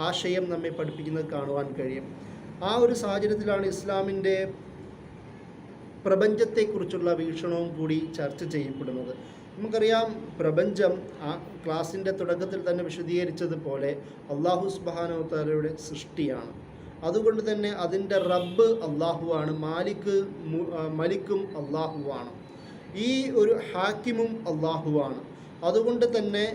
ആശയം നമ്മെ പഠിപ്പിക്കുന്നത് കാണുവാൻ കഴിയും. ആ ഒരു സാഹചര്യത്തിലാണ് ഇസ്ലാമിൻ്റെ പ്രപഞ്ചത്തെക്കുറിച്ചുള്ള വീക്ഷണവും കൂടി ചർച്ച ചെയ്യപ്പെടുന്നത്. നമുക്കറിയാം, പ്രപഞ്ചം ആ ക്ലാസിൻ്റെ തുടക്കത്തിൽ തന്നെ വിശദീകരിച്ചതുപോലെ അല്ലാഹു സുബ്ഹാനഹു വ തആലയുടെ സൃഷ്ടിയാണ്. അതുകൊണ്ട് തന്നെ അതിൻ്റെ റബ്ബ് അള്ളാഹുവാണ്, മലിക്കും അള്ളാഹുവാണ്, ഈ ഒരു ഹാക്കിമും അള്ളാഹുവാണ്. അതുകൊണ്ട് തന്നെ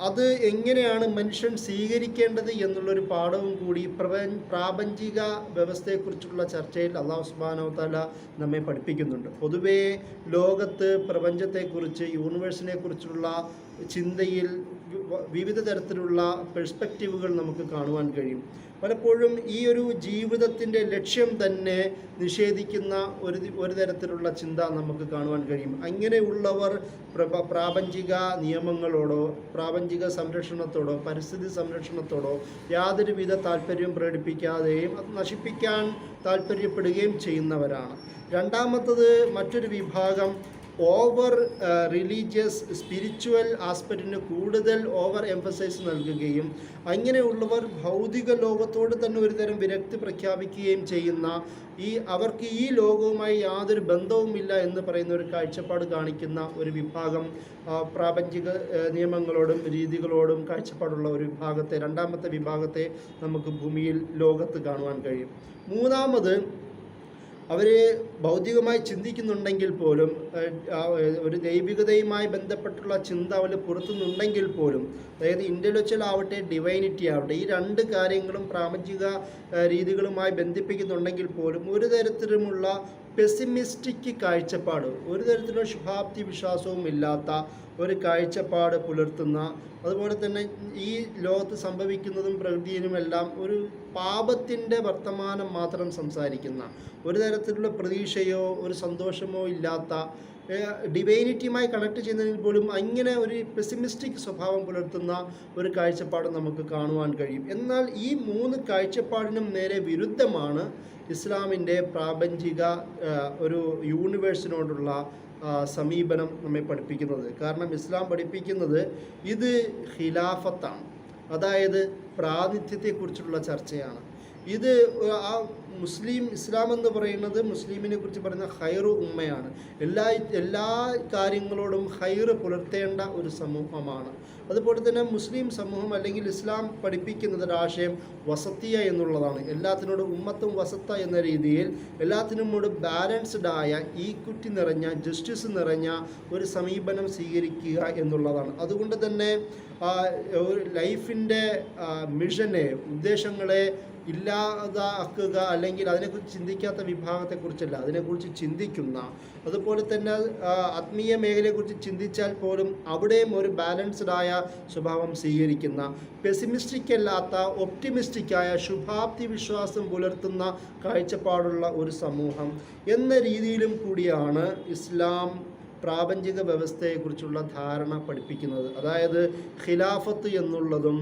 അത് എങ്ങനെയാണ് മനുഷ്യൻ സ്വീകരിക്കേണ്ടത് എന്നുള്ളൊരു പാഠവും കൂടി പ്രാപഞ്ചിക വ്യവസ്ഥയെക്കുറിച്ചുള്ള ചർച്ചയിൽ അല്ലാഹു സുബ്ഹാനഹു വ തആല നമ്മെ പഠിപ്പിക്കുന്നുണ്ട്. പൊതുവേ ലോകത്ത് പ്രപഞ്ചത്തെക്കുറിച്ച്, യൂണിവേഴ്സിനെ കുറിച്ചുള്ള ചിന്തയിൽ വിവിധ തരത്തിലുള്ള പെർസ്പെക്റ്റീവുകൾ നമുക്ക് കാണുവാൻ കഴിയും. പലപ്പോഴും ഈ ഒരു ജീവിതത്തിൻ്റെ ലക്ഷ്യം തന്നെ നിഷേധിക്കുന്ന ഒരു തരത്തിലുള്ള ചിന്ത നമുക്ക് കാണുവാൻ കഴിയും. അങ്ങനെയുള്ളവർ പ്രാപഞ്ചിക നിയമങ്ങളോടോ പ്രാപഞ്ചിക സംരക്ഷണത്തോടോ പരിസ്ഥിതി സംരക്ഷണത്തോടോ യാതൊരുവിധ താല്പര്യവും പ്രകടിപ്പിക്കാതെയും അത് നശിപ്പിക്കാൻ താല്പര്യപ്പെടുകയും ചെയ്യുന്നവരാണ്. രണ്ടാമത്തത്, മറ്റൊരു വിഭാഗം ഓവർ റിലീജിയസ് സ്പിരിച്വൽ ആസ്പെക്റ്റിന് കൂടുതൽ ഓവർ എംഫസൈസ് നൽകുകയും അങ്ങനെയുള്ളവർ ഭൗതിക ലോകത്തോട് തന്നെ ഒരുതരം വിരക്തി പ്രഖ്യാപിക്കുകയും ചെയ്യുന്ന, അവർക്ക് ഈ ലോകവുമായി യാതൊരു ബന്ധവുമില്ല എന്ന് പറയുന്ന ഒരു കാഴ്ചപ്പാട് കാണിക്കുന്ന ഒരു വിഭാഗം, പ്രാപഞ്ചിക നിയമങ്ങളോടും രീതികളോടും കാഴ്ചപ്പാടുള്ള ഒരു വിഭാഗത്തെ, രണ്ടാമത്തെ വിഭാഗത്തെ നമുക്ക് ഭൂമിയിൽ ലോകത്ത് കാണുവാൻ കഴിയും. മൂന്നാമത്, അവർ ഭൗതികമായി ചിന്തിക്കുന്നുണ്ടെങ്കിൽ പോലും ഒരു ദൈവികതയുമായി ബന്ധപ്പെട്ടുള്ള ചിന്ത അവർ പുറത്തുനിന്നുണ്ടെങ്കിൽ പോലും, അതായത് ഇൻ്റലക്ച്വൽ ആവട്ടെ ഡിവൈനിറ്റി ആവട്ടെ, ഈ രണ്ട് കാര്യങ്ങളും പ്രാപഞ്ചിക രീതികളുമായി ബന്ധിപ്പിക്കുന്നുണ്ടെങ്കിൽ പോലും ഒരു തരത്തിലുമുള്ള പെസിമിസ്റ്റിക് കാഴ്ചപ്പാട്, ഒരു തരത്തിലുള്ള ശുഭാപ്തി വിശ്വാസവും ഇല്ലാത്ത ഒരു കാഴ്ചപ്പാട് പുലർത്തുന്ന, അതുപോലെ തന്നെ ഈ ലോകത്ത് സംഭവിക്കുന്നതും പ്രകൃതിയിലുമെല്ലാം ഒരു പാപത്തിൻ്റെ വർത്തമാനം മാത്രം സംസാരിക്കുന്ന, ഒരു തരത്തിലുള്ള പ്രതീക്ഷയോ ഒരു സന്തോഷമോ ഇല്ലാത്ത, ഡിവൈനിറ്റിയുമായി കണക്ട് ചെയ്യുന്നതിൽ പോലും അങ്ങനെ ഒരു പെസിമിസ്റ്റിക് സ്വഭാവം പുലർത്തുന്ന ഒരു കാഴ്ചപ്പാട് നമുക്ക് കാണുവാൻ കഴിയും. എന്നാൽ ഈ മൂന്ന് കാഴ്ചപ്പാടിനും നേരെ വിരുദ്ധമാണ് ഇസ്ലാമിൻ്റെ പ്രാപഞ്ചിക ഒരു യൂണിവേഴ്സിനോടുള്ള സമീപനം നമ്മെ പഠിപ്പിക്കുന്നത്. കാരണം ഇസ്ലാം പഠിപ്പിക്കുന്നത് ഇത് ഖിലാഫത്താണ്, അതായത് പ്രാതിനിധ്യത്തെക്കുറിച്ചുള്ള ചർച്ചയാണ്. ഇത് ഇസ്ലാം എന്ന് പറയുന്നത് മുസ്ലിമിനെ കുറിച്ച് പറയുന്ന ഖൈറു ഉമ്മയാണ്. എല്ലാ കാര്യങ്ങളോടും ഖൈറ് പുലർത്തേണ്ട ഒരു സമൂഹമാണ്. അതുപോലെ തന്നെ മുസ്ലിം സമൂഹം അല്ലെങ്കിൽ ഇസ്ലാം പഠിപ്പിക്കുന്നത് ഒരാശയം വസത്തിയ എന്നുള്ളതാണ്. എല്ലാത്തിനോടും ഉമ്മത്തും വസത്ത എന്ന രീതിയിൽ എല്ലാത്തിനോട് ബാലൻസ്ഡ് ആയ, ഈക്വിറ്റി നിറഞ്ഞ, ജസ്റ്റിസ് നിറഞ്ഞ ഒരു സമീപനം സ്വീകരിക്കുക എന്നുള്ളതാണ്. അതുകൊണ്ട് തന്നെ ലൈഫിൻ്റെ മിഷനെ, ഉദ്ദേശങ്ങളെ ഇല്ലാതാക്കുക, അല്ലെങ്കിൽ അതിനെക്കുറിച്ച് ചിന്തിക്കാത്ത വിഭാഗത്തെക്കുറിച്ചല്ല, അതിനെക്കുറിച്ച് ചിന്തിക്കുന്ന, അതുപോലെ തന്നെ ആത്മീയ മേഖലയെക്കുറിച്ച് ചിന്തിച്ചാൽ പോലും അവിടെയും ഒരു ബാലൻസ്ഡായ സ്വഭാവം സ്വീകരിക്കുന്ന, പെസിമിസ്റ്റിക് അല്ലാത്ത ഒപ്റ്റിമിസ്റ്റിക്കായ ശുഭാപ്തി വിശ്വാസം പുലർത്തുന്ന കാഴ്ചപ്പാടുള്ള ഒരു സമൂഹം എന്ന രീതിയിലും കൂടിയാണ് ഇസ്ലാം പ്രാപഞ്ചിക വ്യവസ്ഥയെക്കുറിച്ചുള്ള ധാരണ പഠിപ്പിക്കുന്നത്. അതായത് ഖിലാഫത്ത് എന്നുള്ളതും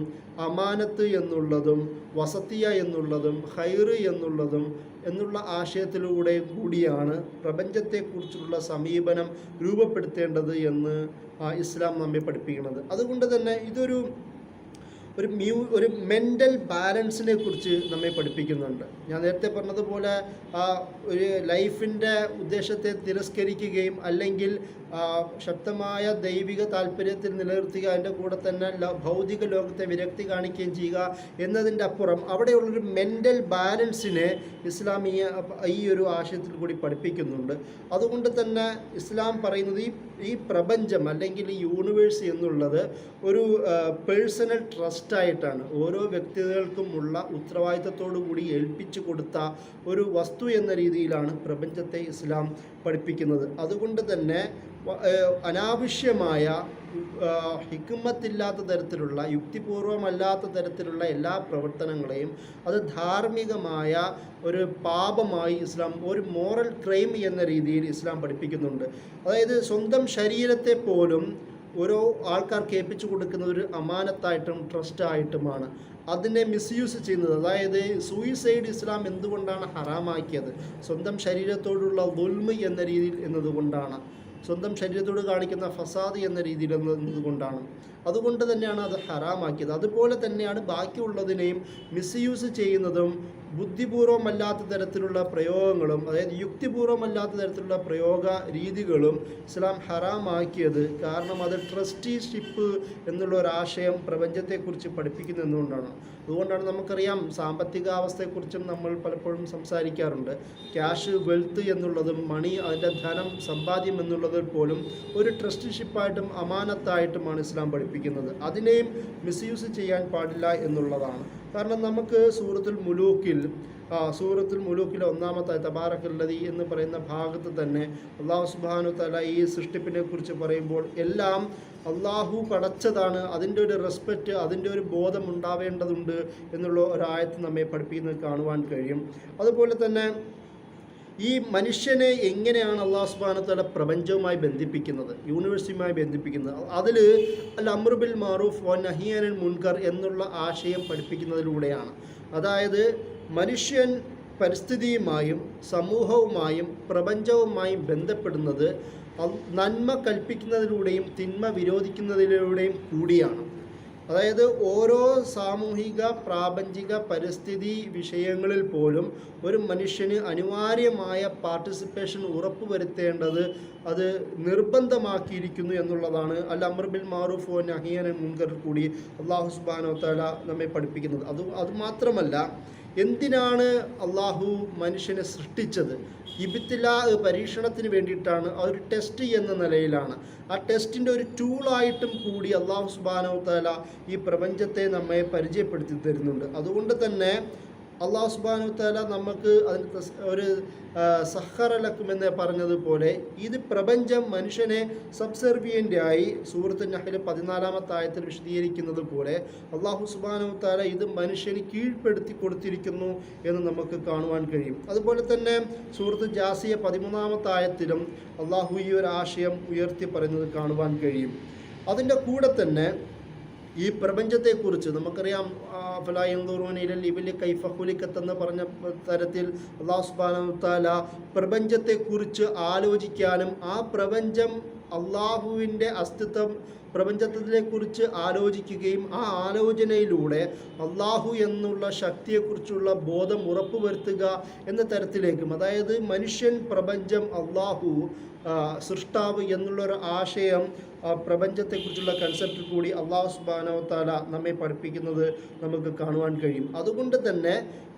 അമാനത്ത് എന്നുള്ളതും വസത്തിയ എന്നുള്ളതും ഖൈറ് എന്നുള്ളതും എന്നുള്ള ആശയത്തിലൂടെ കൂടിയാണ് പ്രപഞ്ചത്തെക്കുറിച്ചുള്ള സമീപനം രൂപപ്പെടുത്തേണ്ടത് എന്ന് ഇസ്ലാം നമ്മെ പഠിപ്പിക്കുന്നത്. അതുകൊണ്ട് തന്നെ ഇതൊരു ഒരു മെൻ്റൽ ബാലൻസിനെ കുറിച്ച് നമ്മെ പഠിപ്പിക്കുന്നുണ്ട്. ഞാൻ നേരത്തെ പറഞ്ഞതുപോലെ ഒരു ലൈഫിൻ്റെ ഉദ്ദേശത്തെ തിരസ്കരിക്കുകയും അല്ലെങ്കിൽ ശക്തമായ ദൈവിക താല്പര്യത്തിൽ നിലനിർത്തുക, അതിൻ്റെ കൂടെ തന്നെ ഭൗതിക ലോകത്തെ വിരക്തി കാണിക്കുകയും ചെയ്യുക എന്നതിൻ്റെ അപ്പുറം അവിടെയുള്ളൊരു മെൻ്റൽ ബാലൻസിനെ ഇസ്ലാം ഈ ഒരു ആശയത്തിൽ കൂടി പഠിപ്പിക്കുന്നുണ്ട്. അതുകൊണ്ട് തന്നെ ഇസ്ലാം പറയുന്നത് ഈ പ്രപഞ്ചം അല്ലെങ്കിൽ ഈ യൂണിവേഴ്സ് എന്നുള്ളത് ഒരു പേഴ്സണൽ ട്രസ്റ്റായിട്ടാണ്, ഓരോ വ്യക്തികൾക്കുമുള്ള ഉത്തരവാദിത്തത്തോടു കൂടി ഏൽപ്പിച്ചു കൊടുത്ത ഒരു വസ്തു എന്ന രീതിയിലാണ് പ്രപഞ്ചത്തെ ഇസ്ലാം പഠിപ്പിക്കുന്നത്. അതുകൊണ്ട് തന്നെ അനാവശ്യമായ ഹിക്മത്തില്ലാത്ത തരത്തിലുള്ള യുക്തിപൂർവമല്ലാത്ത തരത്തിലുള്ള എല്ലാ പ്രവർത്തനങ്ങളെയും അത് ധാർമ്മികമായ ഒരു പാപമായി ഇസ്ലാം, ഒരു മോറൽ ക്രൈം എന്ന രീതിയിൽ ഇസ്ലാം പഠിപ്പിക്കുന്നുണ്ട്. അതായത് സ്വന്തം ശരീരത്തെ പോലും ഓരോ ആൾക്കാർക്ക് ഏൽപ്പിച്ചു കൊടുക്കുന്നത് ഒരു അമാനത്തായിട്ടും ട്രസ്റ്റായിട്ടുമാണ്. അതിനെ മിസ്യൂസ് ചെയ്യുന്നത്, അതായത് സൂയിസൈഡ് ഇസ്ലാം എന്തുകൊണ്ടാണ് ഹറാമാക്കിയത്? സ്വന്തം ശരീരത്തോടുള്ള ദുൽമ് എന്ന രീതിയിൽ എന്നതുകൊണ്ടാണ്, സ്വന്തം ശരീരത്തോട് കാണിക്കുന്ന ഫസാദ് എന്ന രീതിയിൽ എന്നതുകൊണ്ടാണ്. അതുകൊണ്ട് തന്നെയാണ് അത് ഹറാമാക്കിയത്. അതുപോലെ തന്നെയാണ് ബാക്കിയുള്ളതിനെയും മിസ്യൂസ് ചെയ്യുന്നതും ബുദ്ധിപൂർവമല്ലാത്ത തരത്തിലുള്ള പ്രയോഗങ്ങളും, അതായത് യുക്തിപൂർവമല്ലാത്ത തരത്തിലുള്ള പ്രയോഗ രീതികളും ഇസ്ലാം ഹറാമാക്കിയത്. കാരണം അത് ട്രസ്റ്റിഷിപ്പ് എന്നുള്ള ഒരാശയം പ്രപഞ്ചത്തെക്കുറിച്ച് പഠിപ്പിക്കുന്നതുകൊണ്ടാണ്. അതുകൊണ്ടാണ് നമുക്കറിയാം, സാമ്പത്തികാവസ്ഥയെക്കുറിച്ചും നമ്മൾ പലപ്പോഴും സംസാരിക്കാറുണ്ട്. ക്യാഷ്, വെൽത്ത് എന്നുള്ളതും മണി, അതിൻ്റെ ധനം, സമ്പാദ്യം എന്നുള്ളത് പോലും ഒരു ട്രസ്റ്റിഷിപ്പായിട്ടും അമാനത്തായിട്ടുമാണ് ഇസ്ലാം പഠിപ്പിക്കുന്നത്. അതിനെയും മിസ്യൂസ് ചെയ്യാൻ പാടില്ല എന്നുള്ളതാണ്. കാരണം നമുക്ക് സൂറത്തുൽ മുലൂക്കിലെ ഒന്നാമത്തെ തബാറക്കല്ലദീ എന്ന് പറയുന്ന ഭാഗത്ത് തന്നെ അല്ലാഹു സുബ്ഹാനഹു തആല ഈ സൃഷ്ടിപ്പിനെ കുറിച്ച് പറയുമ്പോൾ എല്ലാം അള്ളാഹു പടച്ചതാണ്, അതിൻ്റെ ഒരു റെസ്പെക്റ്റ്, അതിൻ്റെ ഒരു ബോധം ഉണ്ടാവേണ്ടതുണ്ട് എന്നുള്ള ഒരായത്ത് നമ്മെ പഠിപ്പിക്കുന്നത് കാണുവാൻ കഴിയും. അതുപോലെ തന്നെ ഈ മനുഷ്യനെ എങ്ങനെയാണ് അല്ലാഹു സുബ്ഹാനഹു തആല പ്രപഞ്ചവുമായി ബന്ധിപ്പിക്കുന്നത്, യൂണിവേഴ്സുമായി ബന്ധിപ്പിക്കുന്നത്? അതിൽ അൽ അംറു ബിൽ മഅറൂഫ് വ നഹ്യി അനിൽ മുൻകർ എന്നുള്ള ആശയം പഠിപ്പിക്കുന്നതിലൂടെയാണ്. അതായത് മനുഷ്യൻ പരിസ്ഥിതിയുമായും സമൂഹവുമായും പ്രപഞ്ചവുമായും ബന്ധപ്പെടുന്നത് നന്മ കൽപ്പിക്കുന്നതിലൂടെയും തിന്മ വിരോധിക്കുന്നതിലൂടെയും കൂടിയാണ്. അതായത് ഓരോ സാമൂഹിക പ്രാപഞ്ചിക പരിസ്ഥിതി വിഷയങ്ങളിൽ പോലും ഒരു മനുഷ്യന് അനിവാര്യമായ പാർട്ടിസിപ്പേഷൻ ഉറപ്പുവരുത്തേണ്ടത് അത് നിർബന്ധമാക്കിയിരിക്കുന്നു എന്നുള്ളതാണ് അൽ അംർ ബിൽ മഅറൂഫ് വ നഹ്യി അനിൽ മുൻകർ കൂടി അല്ലാഹു സുബ്ഹാനഹു വ തആല നമ്മെ പഠിപ്പിക്കുന്നത്. അതുമാത്രമല്ല, എന്തിനാണ് അള്ളാഹു മനുഷ്യനെ സൃഷ്ടിച്ചത്? ഇബ്തിലാ, പരീക്ഷണത്തിന് വേണ്ടിയിട്ടാണ്. ഒരു ടെസ്റ്റ് എന്ന നിലയിലാണ്. ആ ടെസ്റ്റിൻ്റെ ഒരു ടൂളായിട്ടും കൂടി അള്ളാഹു സുബ്ഹാനഹു വ തആല ഈ പ്രപഞ്ചത്തെ നമ്മെ പരിചയപ്പെടുത്തി തരുന്നുണ്ട്. അതുകൊണ്ട് തന്നെ അള്ളാഹു സുബ്ഹാനഹു വ തആല നമുക്ക് അതിന് ഒരു സഖറ ലക്കും എന്ന് പറഞ്ഞതുപോലെ ഇത് പ്രപഞ്ചം മനുഷ്യനെ സബ്സെർവിയൻ്റായി സൂറത്ത് നഹ്ൽ 14-ാമത്തെ ആയത്തിൽ വിശദീകരിക്കുന്നത് പോലെ അള്ളാഹു സുബ്ഹാനഹു വ തആല ഇത് മനുഷ്യന് കീഴ്പ്പെടുത്തി കൊടുത്തിരിക്കുന്നു എന്ന് നമുക്ക് കാണുവാൻ കഴിയും. അതുപോലെ തന്നെ സൂറത്ത് ജാസിയ 13-ാമത്തെ ആയത്തിലും അള്ളാഹു ഈ ഒരു ആശയം ഉയർത്തി പറയുന്നത് കാണുവാൻ കഴിയും. അതിൻ്റെ കൂടെ തന്നെ ഈ പ്രപഞ്ചത്തെക്കുറിച്ച് നമുക്കറിയാം, ഫലാ യൻദുറൂന ഇലൽ ഇബ്ലി കൈഫ ഖുലിഖത് എന്ന് പറഞ്ഞ തരത്തിൽ അല്ലാഹു സുബ്ഹാനഹു വ തആല പ്രപഞ്ചത്തെക്കുറിച്ച് ആലോചിക്കാനും ആ പ്രപഞ്ചം അള്ളാഹുവിൻ്റെ അസ്തിത്വം പ്രപഞ്ചത്തെക്കുറിച്ച് ആലോചിക്കുകയും ആ ആലോചനയിലൂടെ അള്ളാഹു എന്നുള്ള ശക്തിയെക്കുറിച്ചുള്ള ബോധം ഉറപ്പുവരുത്തുക എന്ന തരത്തിലേക്കും, അതായത് മനുഷ്യൻ, പ്രപഞ്ചം, അള്ളാഹു സൃഷ്ടാവ് എന്നുള്ളൊരു ആശയം പ്രപഞ്ചത്തെക്കുറിച്ചുള്ള കൺസെപ്റ്റിൽ കൂടി അല്ലാഹു സുബ്ഹാനഹു വ തആല നമ്മെ പഠിപ്പിക്കുന്നത് നമുക്ക് കാണുവാൻ കഴിയും. അതുകൊണ്ട് തന്നെ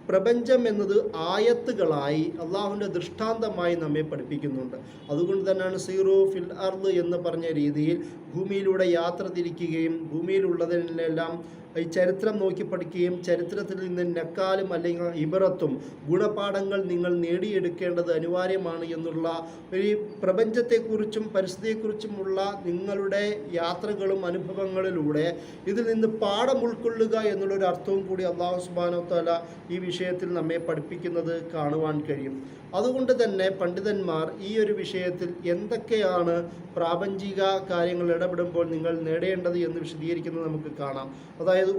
പ്രപഞ്ചം എന്നത് ആയത്തുകളായി അള്ളാഹുവിൻ്റെ ദൃഷ്ടാന്തമായി നമ്മെ പഠിപ്പിക്കുന്നുണ്ട്. അതുകൊണ്ട് തന്നെയാണ് സീറു ഫിൽ അർദ് എന്ന് പറഞ്ഞ രീതിയിൽ ഭൂമിയിലൂടെ യാത്ര തിരിക്കുകയും ഭൂമിയിലുള്ളതിനെല്ലാം ഈ ചരിത്രം നോക്കി പഠിക്കുകയും ചരിത്രത്തിൽ നിന്ന് നക്കാലും അല്ലെങ്കിൽ ഇബറത്തും ഗുണപാഠങ്ങൾ നിങ്ങൾ നേടിയെടുക്കേണ്ടത് അനിവാര്യമാണ് എന്നുള്ള ഒരു പ്രപഞ്ചത്തെക്കുറിച്ചും പരിസ്ഥിതിയെക്കുറിച്ചുമുള്ള നിങ്ങളുടെ യാത്രകളും അനുഭവങ്ങളിലൂടെ ഇതിൽ നിന്ന് പാഠം ഉൾക്കൊള്ളുക എന്നുള്ളൊരു അർത്ഥവും കൂടി അല്ലാഹു സുബ്ഹാനഹു വ തആല ഈ വിഷയത്തിൽ നമ്മെ പഠിപ്പിക്കുന്നത് കാണുവാൻ കഴിയും. അതുകൊണ്ട് തന്നെ പണ്ഡിതന്മാർ ഈ ഒരു വിഷയത്തിൽ എന്തൊക്കെയാണ് പ്രാപഞ്ചിക കാര്യങ്ങൾ ഇടപെടുമ്പോൾ നിങ്ങൾ നേടേണ്ടത് എന്ന് വിശദീകരിക്കുന്നത് നമുക്ക് കാണാം. അതായത്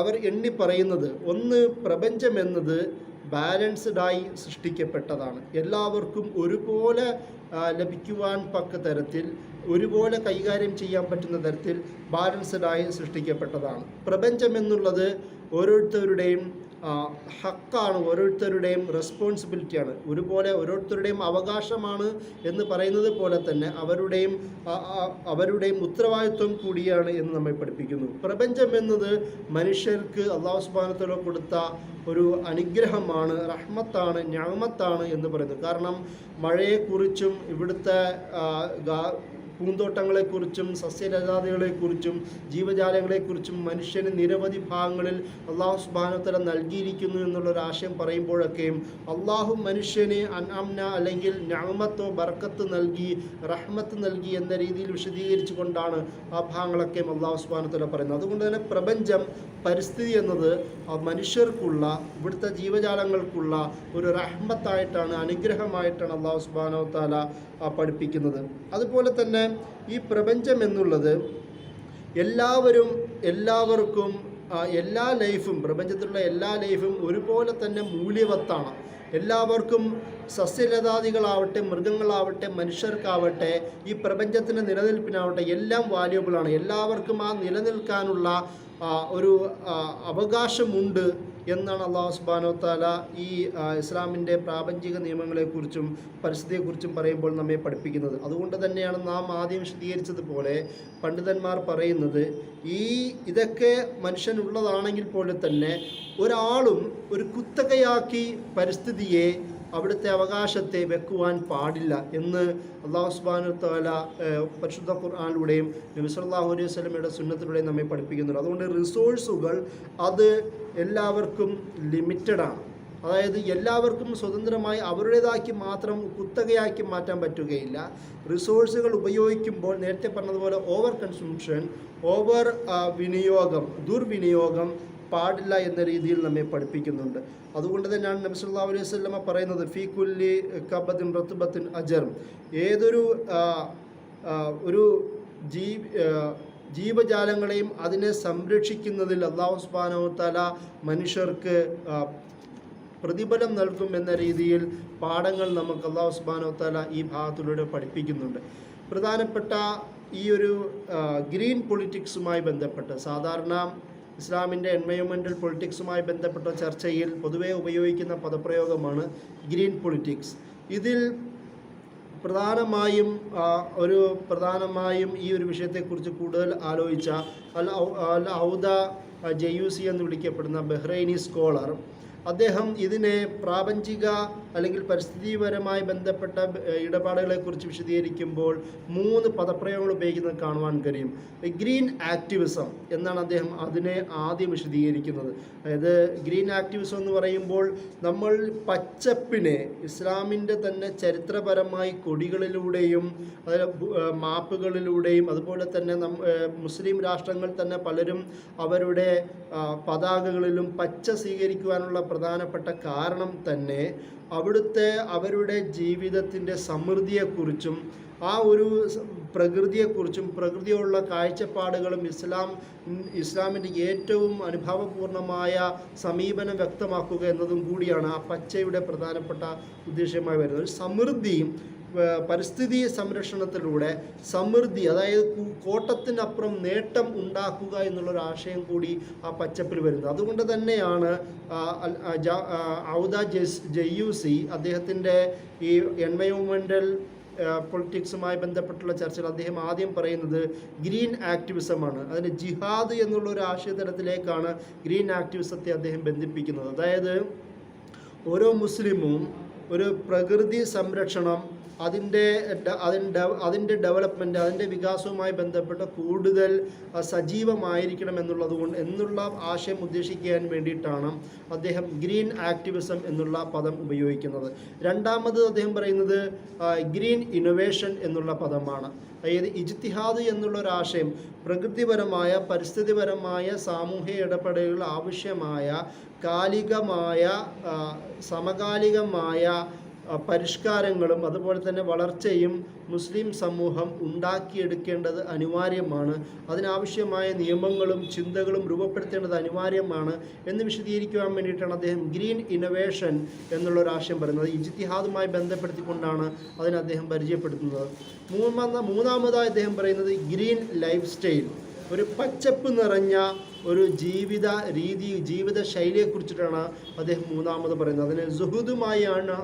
അവർ എണ്ണി പറയുന്നത്, പ്രപഞ്ചം എന്നത് ബാലൻസ്ഡായി സൃഷ്ടിക്കപ്പെട്ടതാണ്. എല്ലാവർക്കും ഒരുപോലെ ലഭിക്കുവാൻ തരത്തിൽ, ഒരുപോലെ കൈകാര്യം ചെയ്യാൻ പറ്റുന്ന തരത്തിൽ ബാലൻസ്ഡായി സൃഷ്ടിക്കപ്പെട്ടതാണ്. പ്രപഞ്ചം എന്നുള്ളത് ഓരോരുത്തരുടെയും ഹക്കാണ്, ഓരോരുത്തരുടെയും റെസ്പോൺസിബിലിറ്റിയാണ്, ഓരോരുത്തരുടെയും അവകാശമാണ് എന്ന് പറയുന്നത് പോലെ തന്നെ അവരുടെയും ഉത്തരവാദിത്വം കൂടിയാണ് എന്ന് നമ്മെ പഠിപ്പിക്കുന്നു. പ്രപഞ്ചം എന്നത് മനുഷ്യർക്ക് അല്ലാഹു സുബ്ഹാനഹു വ തആല കൊടുത്ത ഒരു അനുഗ്രഹമാണ്, റഹ്മത്താണ്, നിഅമത്താണ് എന്ന് പറയുന്നത്. കാരണം മഴയെക്കുറിച്ചും ഇവിടുത്തെ പൂന്തോട്ടങ്ങളെക്കുറിച്ചും സസ്യലതാദികളെക്കുറിച്ചും ജീവജാലങ്ങളെക്കുറിച്ചും മനുഷ്യന് നിരവധി ഭാഗങ്ങളിൽ അല്ലാഹു സുബ്ഹാനഹു വ തആല നൽകിയിരിക്കുന്നു എന്നുള്ളൊരാശയം പറയുമ്പോഴൊക്കെയും അള്ളാഹു മനുഷ്യന് അൻഅംന അല്ലെങ്കിൽ നിഅമത്തോ ബർക്കത്ത് നൽകി, റഹ്മത്ത് നൽകി എന്ന രീതിയിൽ വിശദീകരിച്ചു കൊണ്ടാണ് ആ ഭാഗങ്ങളൊക്കെയും അല്ലാഹു സുബ്ഹാനഹു വ തആല പറയുന്നത്. അതുകൊണ്ട് തന്നെ പ്രപഞ്ചം, പരിസ്ഥിതി എന്നത് മനുഷ്യർക്കുള്ള, ഇവിടുത്തെ ജീവജാലങ്ങൾക്കുള്ള ഒരു റഹ്മത്തായിട്ടാണ്, അനുഗ്രഹമായിട്ടാണ് അല്ലാഹു സുബ്ഹാനഹു വ തആല പഠിപ്പിക്കുന്നത്. അതുപോലെ തന്നെ ഈ പ്രപഞ്ചം എന്നുള്ളത് എല്ലാവർക്കും എല്ലാ ലൈഫും, പ്രപഞ്ചത്തിലുള്ള എല്ലാ ലൈഫും ഒരുപോലെ തന്നെ മൂല്യവത്താണ്. എല്ലാവർക്കും, സസ്യലതാദികളാവട്ടെ, മൃഗങ്ങളാവട്ടെ, മനുഷ്യർക്കാവട്ടെ, ഈ പ്രപഞ്ചത്തിൻ്റെ നിലനിൽപ്പിനാവട്ടെ, എല്ലാം വാല്യുബിളാണ്. എല്ലാവർക്കും ആ നിലനിൽക്കാനുള്ള ഒരു അവകാശമുണ്ട് എന്നാണ് അല്ലാഹു സുബ്ഹാനഹു വ തആല ഈ ഇസ്ലാമിൻ്റെ പ്രാപഞ്ചിക നിയമങ്ങളെക്കുറിച്ചും പരിസ്ഥിതിയെക്കുറിച്ചും പറയുമ്പോൾ നമ്മെ പഠിപ്പിക്കുന്നത്. അതുകൊണ്ട് തന്നെയാണ് നാം ആദ്യം വിശദീകരിച്ചതുപോലെ പണ്ഡിതന്മാർ പറയുന്നത്, ഇതൊക്കെ മനുഷ്യനുള്ളതാണെങ്കിൽ പോലും തന്നെ ഒരാളും ഒരു കുത്തകയാക്കി പരിസ്ഥിതിയെ, അവിടുത്തെ അവകാശത്തെ വെക്കുവാൻ പാടില്ല എന്ന് അല്ലാഹു സുബ്ഹാനഹു വ തആല പരിശുദ്ധ ഖുർആനിലൂടെയും നബി സല്ലല്ലാഹു അലൈഹി വസല്ലമയുടെ സുന്നത്തിലൂടെയും നമ്മെ പഠിപ്പിക്കുന്നുണ്ട്. അതുകൊണ്ട് റിസോഴ്സുകൾ അത് എല്ലാവർക്കും ലിമിറ്റഡാണ്. അതായത് എല്ലാവർക്കും സ്വതന്ത്രമായി അവരുടേതാക്കി മാത്രം കുത്തകയാക്കി മാറ്റാൻ പറ്റുകയില്ല. റിസോഴ്സുകൾ ഉപയോഗിക്കുമ്പോൾ നേരത്തെ പറഞ്ഞതുപോലെ ഓവർ കൺസംഷൻ, ദുർവിനിയോഗം പാടില്ല എന്ന രീതിയിൽ നമ്മെ പഠിപ്പിക്കുന്നുണ്ട്. അതുകൊണ്ട് തന്നെയാണ് നബി സല്ലല്ലാഹു അലൈഹി വസല്ലമ പറയുന്നത്, ഫീ കുല്ലി കബദിൻ റത്ബത്തിൻ അജർ, ഏതൊരു ജീവജാലങ്ങളെയും അതിനെ സംരക്ഷിക്കുന്നതിൽ അല്ലാഹു സുബ്ഹാനഹു വ തആല മനുഷ്യർക്ക് പ്രതിഫലം നൽകും എന്ന രീതിയിൽ പാഠങ്ങൾ നമുക്ക് അല്ലാഹു സുബ്ഹാനഹു വ തആല ഈ ഭാഗത്തിലൂടെ പഠിപ്പിക്കുന്നുണ്ട്. പ്രധാനപ്പെട്ട ഈ ഒരു ഗ്രീൻ പൊളിറ്റിക്സുമായി ബന്ധപ്പെട്ട്, സാധാരണ ഇസ്ലാമിൻ്റെ എൻവയോൺമെൻറ്റൽ പൊളിറ്റിക്സുമായി ബന്ധപ്പെട്ട ചർച്ചയിൽ പൊതുവെ ഉപയോഗിക്കുന്ന പദപ്രയോഗമാണ് ഗ്രീൻ പൊളിറ്റിക്സ്. ഇതിൽ പ്രധാനമായും ഈ ഒരു വിഷയത്തെക്കുറിച്ച് കൂടുതൽ ആലോചിച്ച അൽ ഔദ ജയൂസി എന്ന് വിളിക്കപ്പെടുന്ന ബഹ്റൈനി സ്കോളർ, അദ്ദേഹം ഇതിനെ പ്രാപഞ്ചിക അല്ലെങ്കിൽ പരിസ്ഥിതിപരമായി ബന്ധപ്പെട്ട ഇടപാടുകളെക്കുറിച്ച് വിശദീകരിക്കുമ്പോൾ 3 പദപ്രയോഗങ്ങൾ ഉപയോഗിക്കുന്നത് കാണുവാൻ കഴിയും. ഗ്രീൻ ആക്ടിവിസം എന്നാണ് അദ്ദേഹം അതിനെ ആദ്യം വിശദീകരിക്കുന്നത്. അതായത് ഗ്രീൻ ആക്ടിവിസം എന്ന് പറയുമ്പോൾ നമ്മൾ പച്ചപ്പിനെ ഇസ്ലാമിൻ്റെ തന്നെ ചരിത്രപരമായി കൊടികളിലൂടെയും മാപ്പുകളിലൂടെയും അതുപോലെ തന്നെ മുസ്ലിം രാഷ്ട്രങ്ങൾ തന്നെ പലരും അവരുടെ പതാകകളിലും പച്ച സ്വീകരിക്കുവാനുള്ള പ്രധാനപ്പെട്ട കാരണം തന്നെ അവരുടെ ജീവിതത്തിൻ്റെ സമൃദ്ധിയെക്കുറിച്ചും ആ ഒരു പ്രകൃതിയെക്കുറിച്ചും പ്രകൃതിയോടുള്ള കാഴ്ചപ്പാടുകളും ഇസ്ലാമിൻ്റെ ഏറ്റവും അനുഭവപൂർണമായ സമീപനം വ്യക്തമാക്കുക എന്നതും കൂടിയാണ് ആ പച്ചയുടെ പ്രധാനപ്പെട്ട ഉദ്ദേശ്യമായി വരുന്നത്. ഒരു സമൃദ്ധിയും പരിസ്ഥിതി സംരക്ഷണത്തിലൂടെ സമൃദ്ധി, അതായത് കോട്ടത്തിനപ്പുറം നേട്ടം ഉണ്ടാക്കുക എന്നുള്ളൊരാശയം കൂടി ആ പച്ചപ്പിൽ വരുന്നത്. അതുകൊണ്ട് തന്നെയാണ് ഔദ ജയൂസി അദ്ദേഹത്തിൻ്റെ ഈ എൻവയോൺമെൻ്റൽ പൊളിറ്റിക്സുമായി ബന്ധപ്പെട്ടുള്ള ചർച്ചയിൽ അദ്ദേഹം ആദ്യം പറയുന്നത് ഗ്രീൻ ആക്ടിവിസമാണ്. അതിന് ജിഹാദ് എന്നുള്ളൊരു ആശയതലത്തിലേക്കാണ് ഗ്രീൻ ആക്ടിവിസത്തെ അദ്ദേഹം ബന്ധിപ്പിക്കുന്നത്. അതായത് ഓരോ മുസ്ലിമും ഒരു പ്രകൃതി സംരക്ഷണം, അതിൻ്റെ ഡെവലപ്മെൻറ്റ്, അതിൻ്റെ വികാസവുമായി ബന്ധപ്പെട്ട് കൂടുതൽ സജീവമായിരിക്കണം എന്നുള്ള ആശയം ഉദ്ദേശിക്കാൻ വേണ്ടിയിട്ടാണ് അദ്ദേഹം ഗ്രീൻ ആക്ടിവിസം എന്നുള്ള പദം ഉപയോഗിക്കുന്നത്. രണ്ടാമത് അദ്ദേഹം പറയുന്നത് ഗ്രീൻ ഇന്നൊവേഷൻ എന്നുള്ള പദമാണ്. അതായത് ഇജ്തിഹാദ് എന്നുള്ളൊരാശയം പ്രകൃതിപരമായ, പരിസ്ഥിതിപരമായ, സാമൂഹിക ഇടപെടലുകൾ ആവശ്യമായ സമകാലികമായ പരിഷ്കാരങ്ങളും അതുപോലെ തന്നെ വളർച്ചയും മുസ്ലിം സമൂഹം ഉണ്ടാക്കിയെടുക്കേണ്ടത് അനിവാര്യമാണ്. അതിനാവശ്യമായ നിയമങ്ങളും ചിന്തകളും രൂപപ്പെടുത്തേണ്ടത് അനിവാര്യമാണ് എന്ന് വിശദീകരിക്കുവാൻ വേണ്ടിയിട്ടാണ് അദ്ദേഹം ഗ്രീൻ ഇന്നൊവേഷൻ എന്നുള്ളൊരാശയം പറയുന്നത്. ഇജ്തിഹാദുമായി ബന്ധപ്പെടുത്തിക്കൊണ്ടാണ് അതിനെ അദ്ദേഹം പരിചയപ്പെടുത്തുന്നത്. മൂന്നാമതായി അദ്ദേഹം പറയുന്നത് ഗ്രീൻ ലൈഫ് സ്റ്റൈൽ, ഒരു പച്ചപ്പ് നിറഞ്ഞ ഒരു ജീവിത ശൈലിയെക്കുറിച്ചിട്ടാണ് അദ്ദേഹം മൂന്നാമത് പറയുന്നത്. അതിനെ സുഹുദുമായാണ്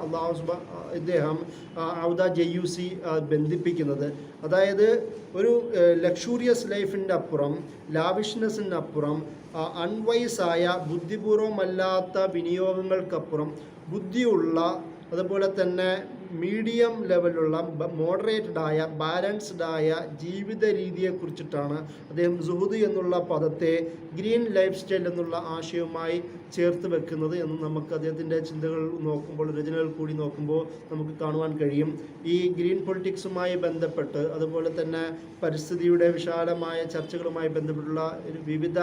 ഇദ്ദേഹം ഔദ ജയ്യൂസി ബന്ധിപ്പിക്കുന്നത്. അതായത് ഒരു ലക്ഷൂറിയസ് ലൈഫിൻ്റെ അപ്പുറം, ലാവിഷ്നെസ്സിൻ്റെ അപ്പുറം, അൺവൈസായ ബുദ്ധിപൂർവമല്ലാത്ത വിനിയോഗങ്ങൾക്കപ്പുറം ബുദ്ധിയുള്ള, അതുപോലെ തന്നെ മീഡിയം ലെവലുള്ള മോഡറേറ്റഡായ, ബാലൻസ്ഡായ ജീവിത രീതിയെക്കുറിച്ചിട്ടാണ് അദ്ദേഹം സുഹുദ് എന്നുള്ള പദത്തെ ഗ്രീൻ ലൈഫ് സ്റ്റൈൽ എന്നുള്ള ആശയവുമായി ചേർത്ത് വെക്കുന്നത് എന്ന് നമുക്ക് അദ്ദേഹത്തിൻ്റെ ചിന്തകൾ നോക്കുമ്പോൾ, രചനകൾ കൂടി നോക്കുമ്പോൾ നമുക്ക് കാണുവാൻ കഴിയും. ഈ ഗ്രീൻ പൊളിറ്റിക്സുമായി ബന്ധപ്പെട്ട്, അതുപോലെ തന്നെ പരിസ്ഥിതിയുടെ വിശാലമായ ചർച്ചകളുമായി ബന്ധപ്പെട്ടുള്ള വിവിധ